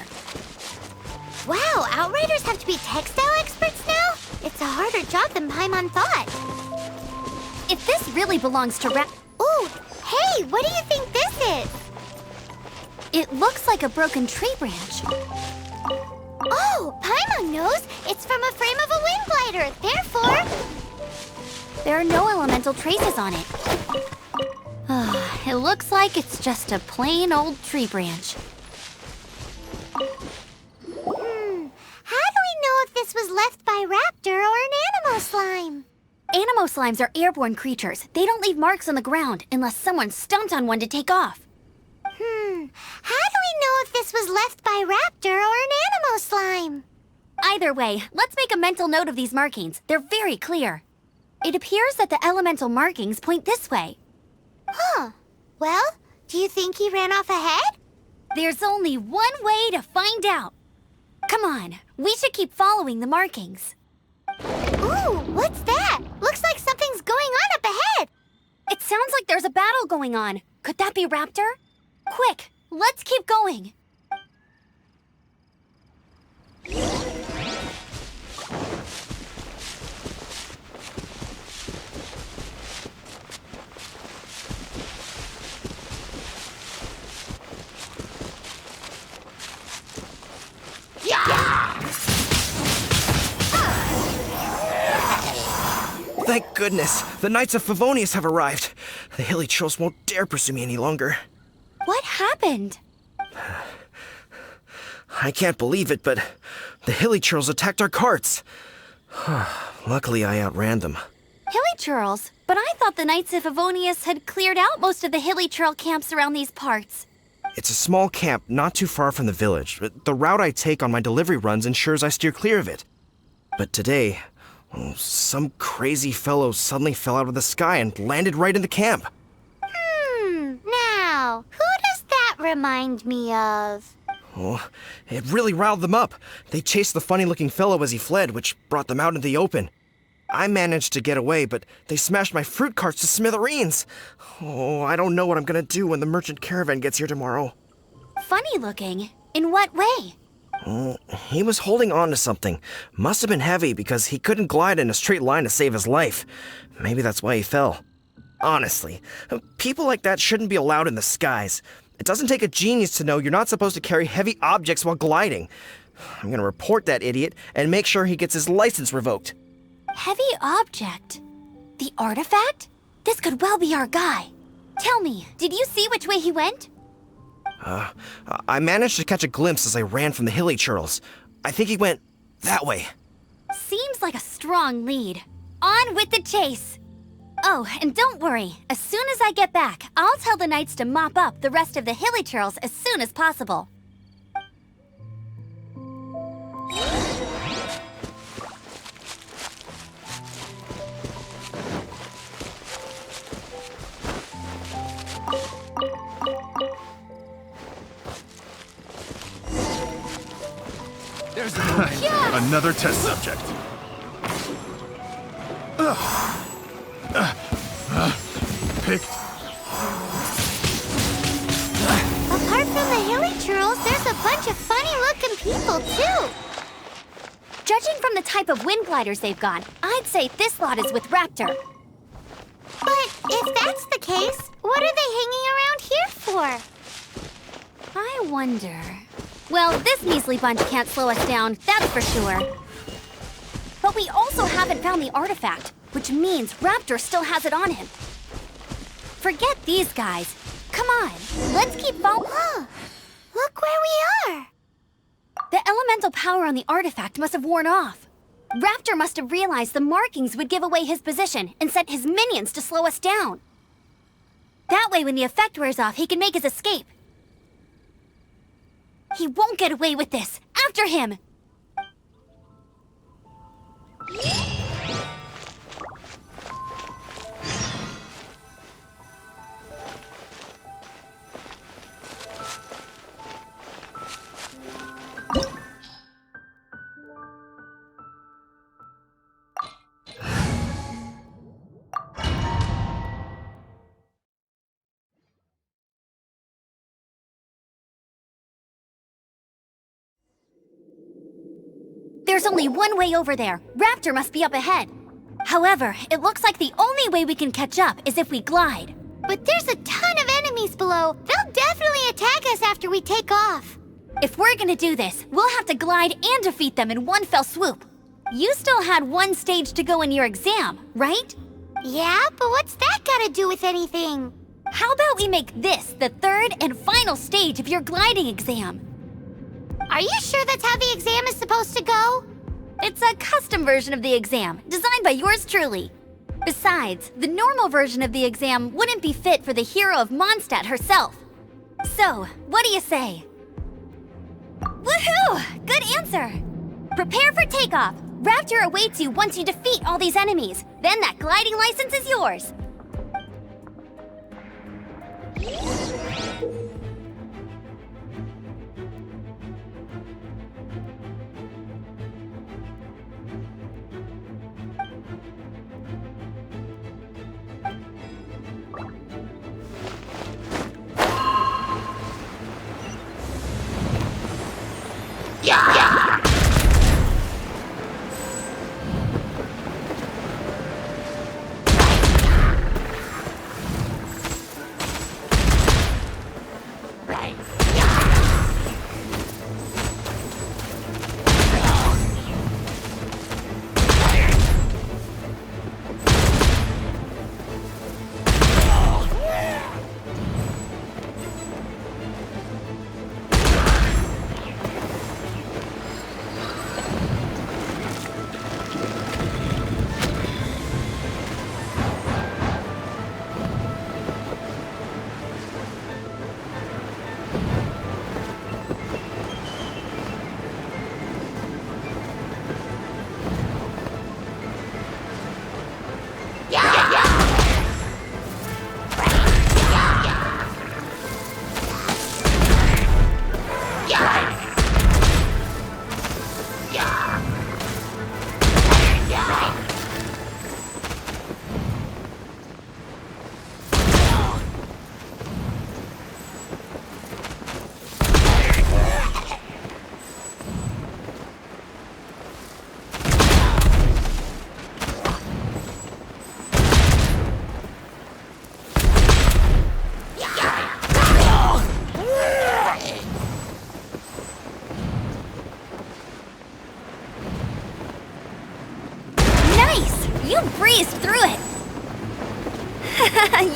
Wow, Outriders have to be textile experts now? It's a harder job than Paimon thought. If this really belongs to Ooh, hey, what do you think this is? It looks like a broken tree branch. Oh, Paimon knows. It's from a frame of a wing glider. Therefore, there are no elemental traces on it. It looks like it's just a plain old tree branch. How do we know if this was left by Raptor or an animal slime? Animo slimes are airborne creatures. They don't leave marks on the ground unless someone stomped on one to take off. How do we know if this was left by Raptor or an animal slime? Either way, let's make a mental note of these markings. They're very clear. It appears that the elemental markings point this way. Huh. Well, do you think he ran off ahead? There's only one way to find out. Come on, we should keep following the markings. Ooh, what's that? Looks like something's going on up ahead. It sounds like there's a battle going on. Could that be Raptor? Quick, let's keep going. Thank goodness, the Knights of Favonius have arrived. The hilly trolls won't dare pursue me any longer. What happened? I can't believe it, but the hilly trolls attacked our carts. Luckily, I outran them. Hilly Churls? But I thought the Knights of Favonius had cleared out most of the Hilly Churl camps around these parts. It's a small camp not too far from the village. The route I take on my delivery runs ensures I steer clear of it. But today, some crazy fellow suddenly fell out of the sky and landed right in the camp. Now, who does that remind me of? Oh, it really riled them up. They chased the funny-looking fellow as he fled, which brought them out in the open. I managed to get away, but they smashed my fruit carts to smithereens. Oh, I don't know what I'm gonna do when the merchant caravan gets here tomorrow. Funny looking? In what way? He was holding on to something. Must have been heavy because he couldn't glide in a straight line to save his life. Maybe that's why he fell. Honestly, people like that shouldn't be allowed in the skies. It doesn't take a genius to know you're not supposed to carry heavy objects while gliding. I'm gonna report that idiot and make sure he gets his license revoked. Heavy object? The artifact? This could well be our guy. Tell me, did you see which way he went? I managed to catch a glimpse as I ran from the hilly churls. I think he went that way. Seems like a strong lead. On with the chase! Oh, and don't worry. As soon as I get back, I'll tell the Knights to mop up the rest of the Hilly Churls as soon as possible. There's another test subject. Picked. Apart from the hilly churls, there's a bunch of funny-looking people, too. Judging from the type of wind gliders they've got, I'd say this lot is with Raptor. But if that's the case, what are they hanging around here for? I wonder... Well, this measly bunch can't slow us down, that's for sure. But we also haven't found the artifact, which means Raptor still has it on him. Forget these guys. Come on, let's keep following. Look where we are. The elemental power on the artifact must have worn off. Raptor must have realized the markings would give away his position and sent his minions to slow us down. That way, when the effect wears off, he can make his escape. He won't get away with this! After him! There's only one way over there. Raptor must be up ahead. However, it looks like the only way we can catch up is if we glide. But there's a ton of enemies below. They'll definitely attack us after we take off. If we're gonna do this, we'll have to glide and defeat them in one fell swoop. You still had one stage to go in your exam, right? Yeah, but what's that gotta do with anything? How about we make this the third and final stage of your gliding exam? Are you sure that's how the exam is supposed to go? It's a custom version of the exam, designed by yours truly. Besides, the normal version of the exam wouldn't be fit for the hero of Mondstadt herself. So, what do you say? Woohoo! Good answer! Prepare for takeoff. Raptor awaits you once you defeat all these enemies. Then that gliding license is yours. You breezed through it!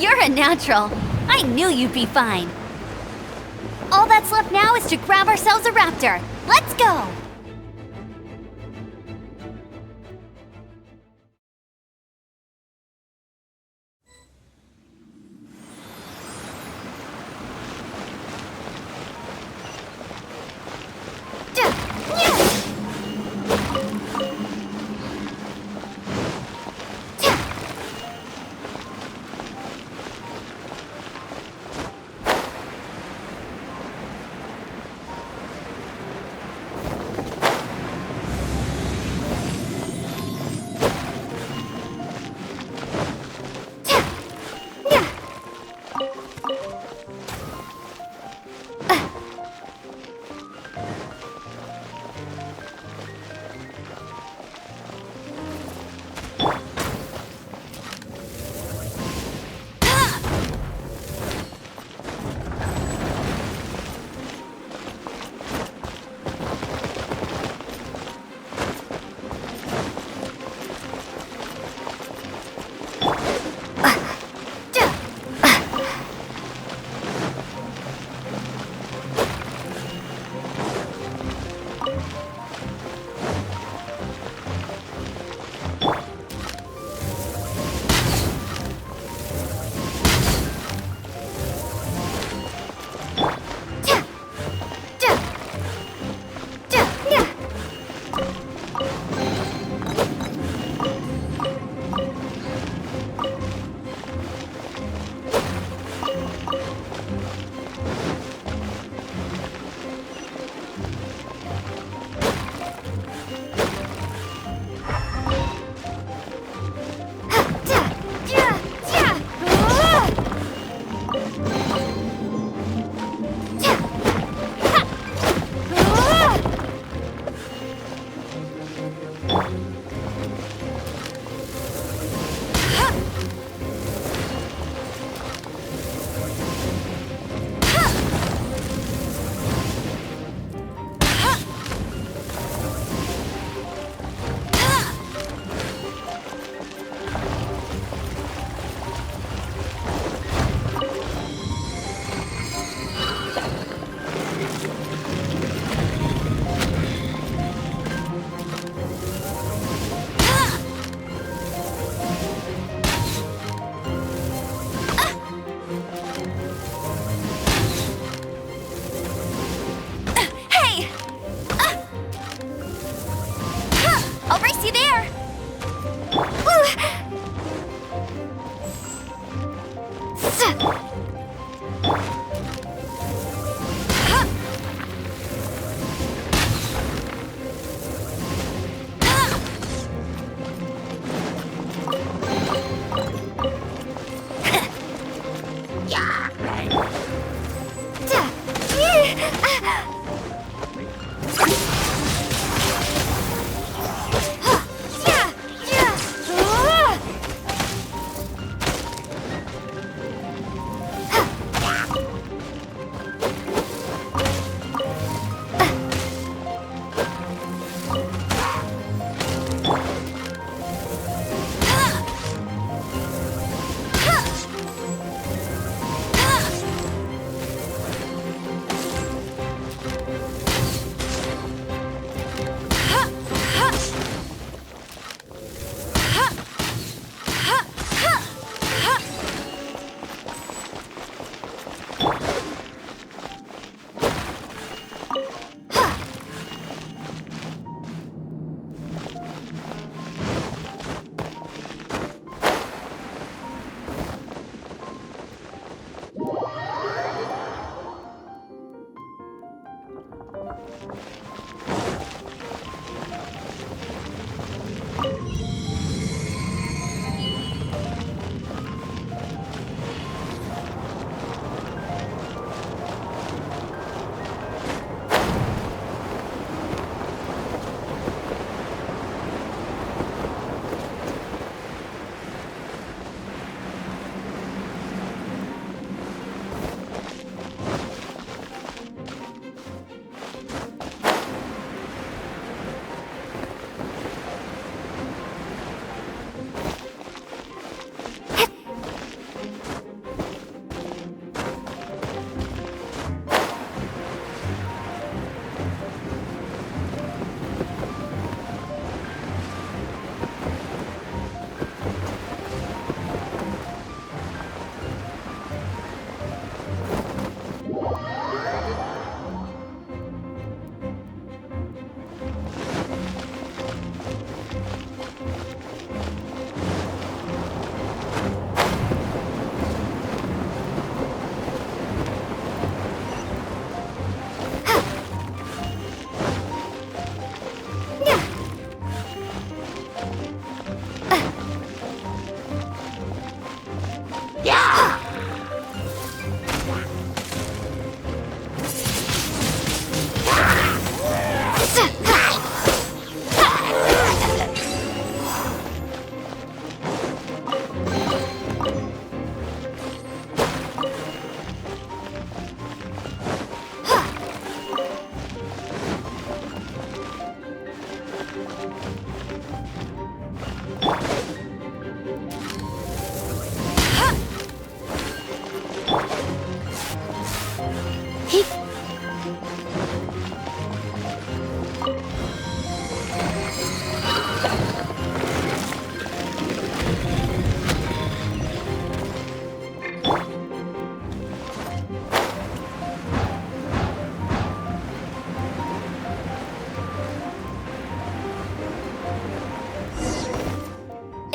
You're a natural. I knew you'd be fine. All that's left now is to grab ourselves a raptor. Let's go!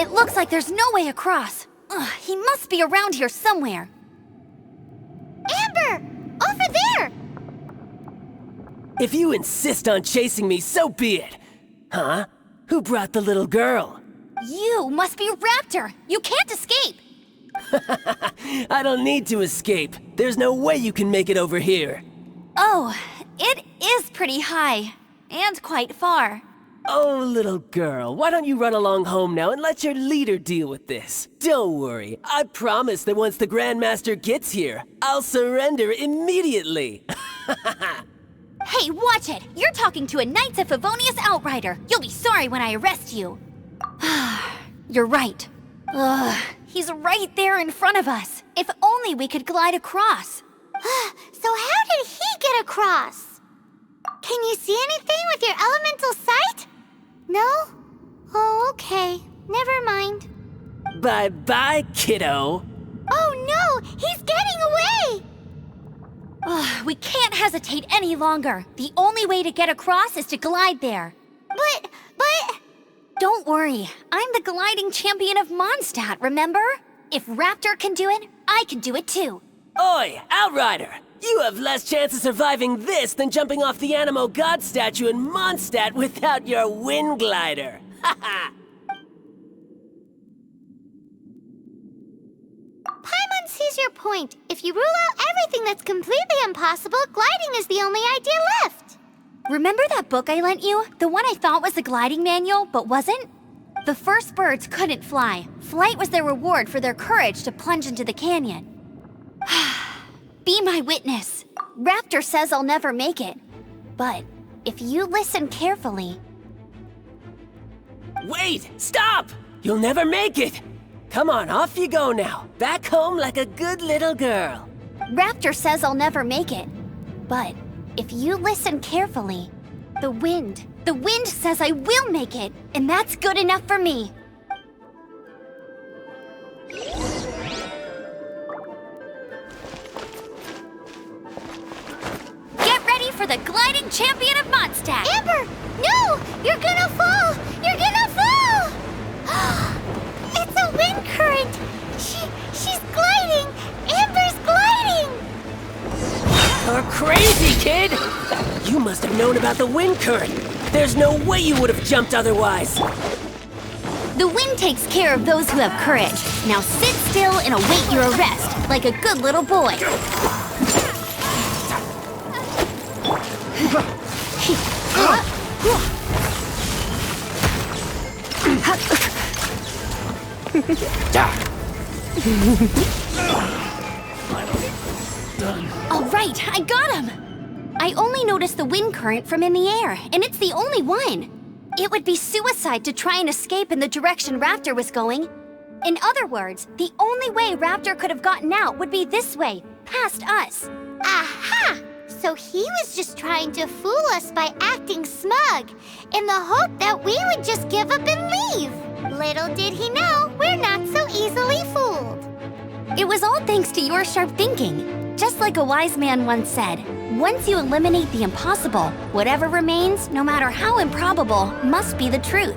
It looks like there's no way across. Ugh, he must be around here somewhere. Amber! Over there! If you insist on chasing me, so be it. Huh? Who brought the little girl? You must be Raptor! You can't escape! I don't need to escape. There's no way you can make it over here. Oh, it is pretty high. And quite far. Oh, little girl, why don't you run along home now and let your leader deal with this? Don't worry, I promise that once the Grandmaster gets here, I'll surrender immediately. Hey, watch it! You're talking to a Knights of Favonius outrider. You'll be sorry when I arrest you. You're right. Ugh, he's right there in front of us. If only we could glide across. So how did he get across? Can you see anything with your elemental sight? No? Oh, okay. Never mind. Bye-bye, kiddo. Oh no! He's getting away! Ugh, we can't hesitate any longer. The only way to get across is to glide there. But... Don't worry. I'm the gliding champion of Mondstadt, remember? If Raptor can do it, I can do it too. Oi, Outrider! You have less chance of surviving this than jumping off the Animo God statue in Mondstadt without your wind glider. Haha! Paimon sees your point. If you rule out everything that's completely impossible, gliding is the only idea left. Remember that book I lent you? The one I thought was the gliding manual, but wasn't? The first birds couldn't fly. Flight was their reward for their courage to plunge into the canyon. Be my witness. Raptor says I'll never make it. But if you listen carefully... Wait! Stop! You'll never make it! Come on, off you go now. Back home like a good little girl. Raptor says I'll never make it. But if you listen carefully, the wind says I will make it, and that's good enough for me. Get ready for the gliding champion of Mondstadt! Amber! No! You're gonna fall! You're gonna fall! It's a wind current! She's gliding! Amber's gliding! You're crazy, kid! You must have known about the wind current. There's no way you would have jumped otherwise. The wind takes care of those who have courage. Now sit still and await your arrest, like a good little boy. All right, I got him! I only noticed the wind current from in the air, and it's the only one. It would be suicide to try and escape in the direction Raptor was going. In other words, the only way Raptor could have gotten out would be this way, past us. Aha! So he was just trying to fool us by acting smug, in the hope that we would just give up and leave. Little did he know, we're not so easily fooled. It was all thanks to your sharp thinking. Just like a wise man once said, once you eliminate the impossible, whatever remains, no matter how improbable, must be the truth.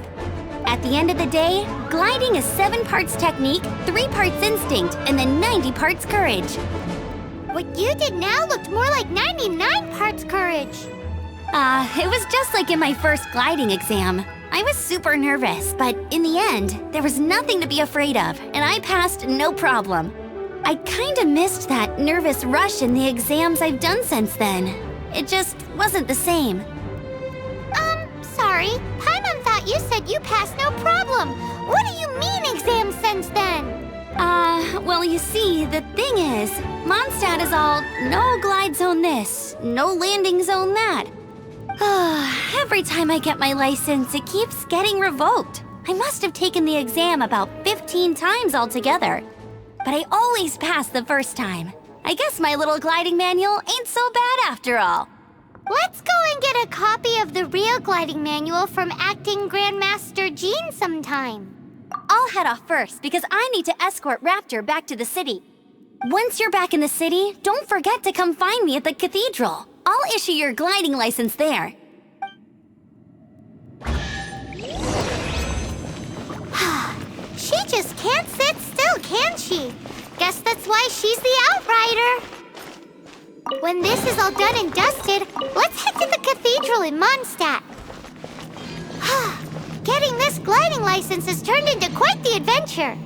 At the end of the day, gliding is 7 parts technique, 3 parts instinct, and then 90 parts courage. What you did now looked more like 99 parts courage. It was just like in my first gliding exam. I was super nervous, but in the end, there was nothing to be afraid of, and I passed no problem. I kinda missed that nervous rush in the exams I've done since then. It just wasn't the same. Sorry. Paimon thought you said you passed no problem. What do you mean exams since then? Well, you see, the thing is, Mondstadt is all no glide zone this, no landing zone that. Every time I get my license, it keeps getting revoked. I must have taken the exam about 15 times altogether. But I always pass the first time. I guess my little gliding manual ain't so bad after all. Let's go and get a copy of the real gliding manual from Acting Grandmaster Jean sometime. I'll head off first because I need to escort Raptor back to the city. Once you're back in the city, don't forget to come find me at the cathedral. I'll issue your gliding license there. She just can't sit still, can she? Guess that's why she's the Outrider. When this is all done and dusted, let's head to the cathedral in Mondstadt. Getting this gliding license has turned into quite the adventure.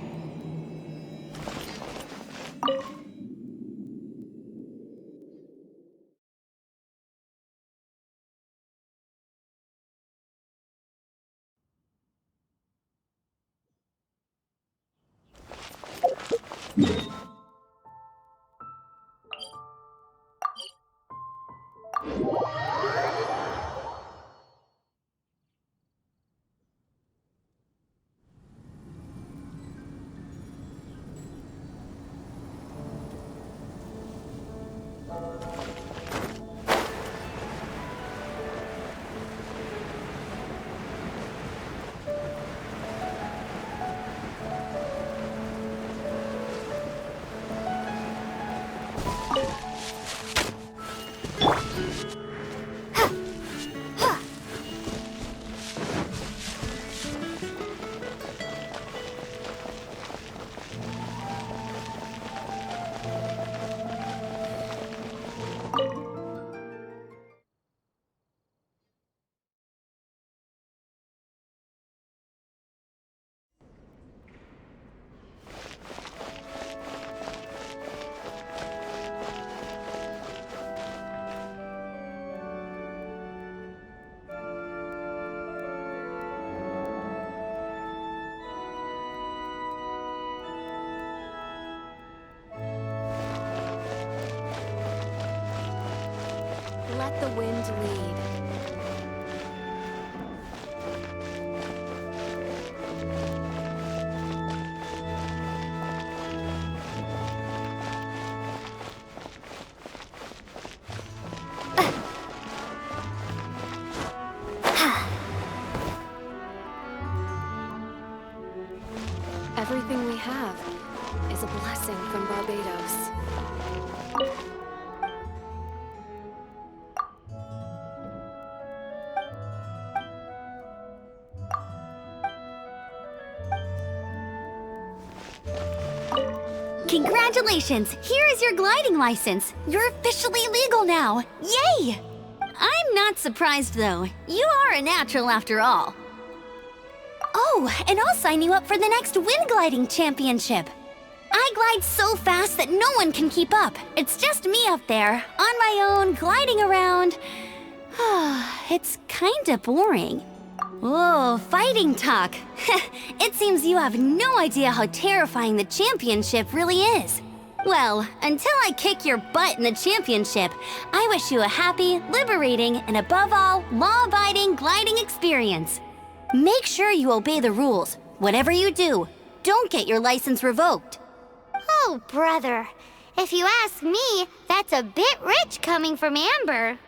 Let the wind lead. Everything we have is a blessing from Barbados. Congratulations! Here is your gliding license. You're officially legal now. Yay! I'm not surprised though. You are a natural after all. Oh, and I'll sign you up for the next wind gliding championship. I glide so fast that no one can keep up. It's just me up there, on my own, gliding around. It's kinda boring. Whoa, fighting talk. It seems you have no idea how terrifying the championship really is. Well, until I kick your butt in the championship, I wish you a happy, liberating, and above all, law-abiding gliding experience. Make sure you obey the rules. Whatever you do, don't get your license revoked. Oh, brother. If you ask me, that's a bit rich coming from Amber.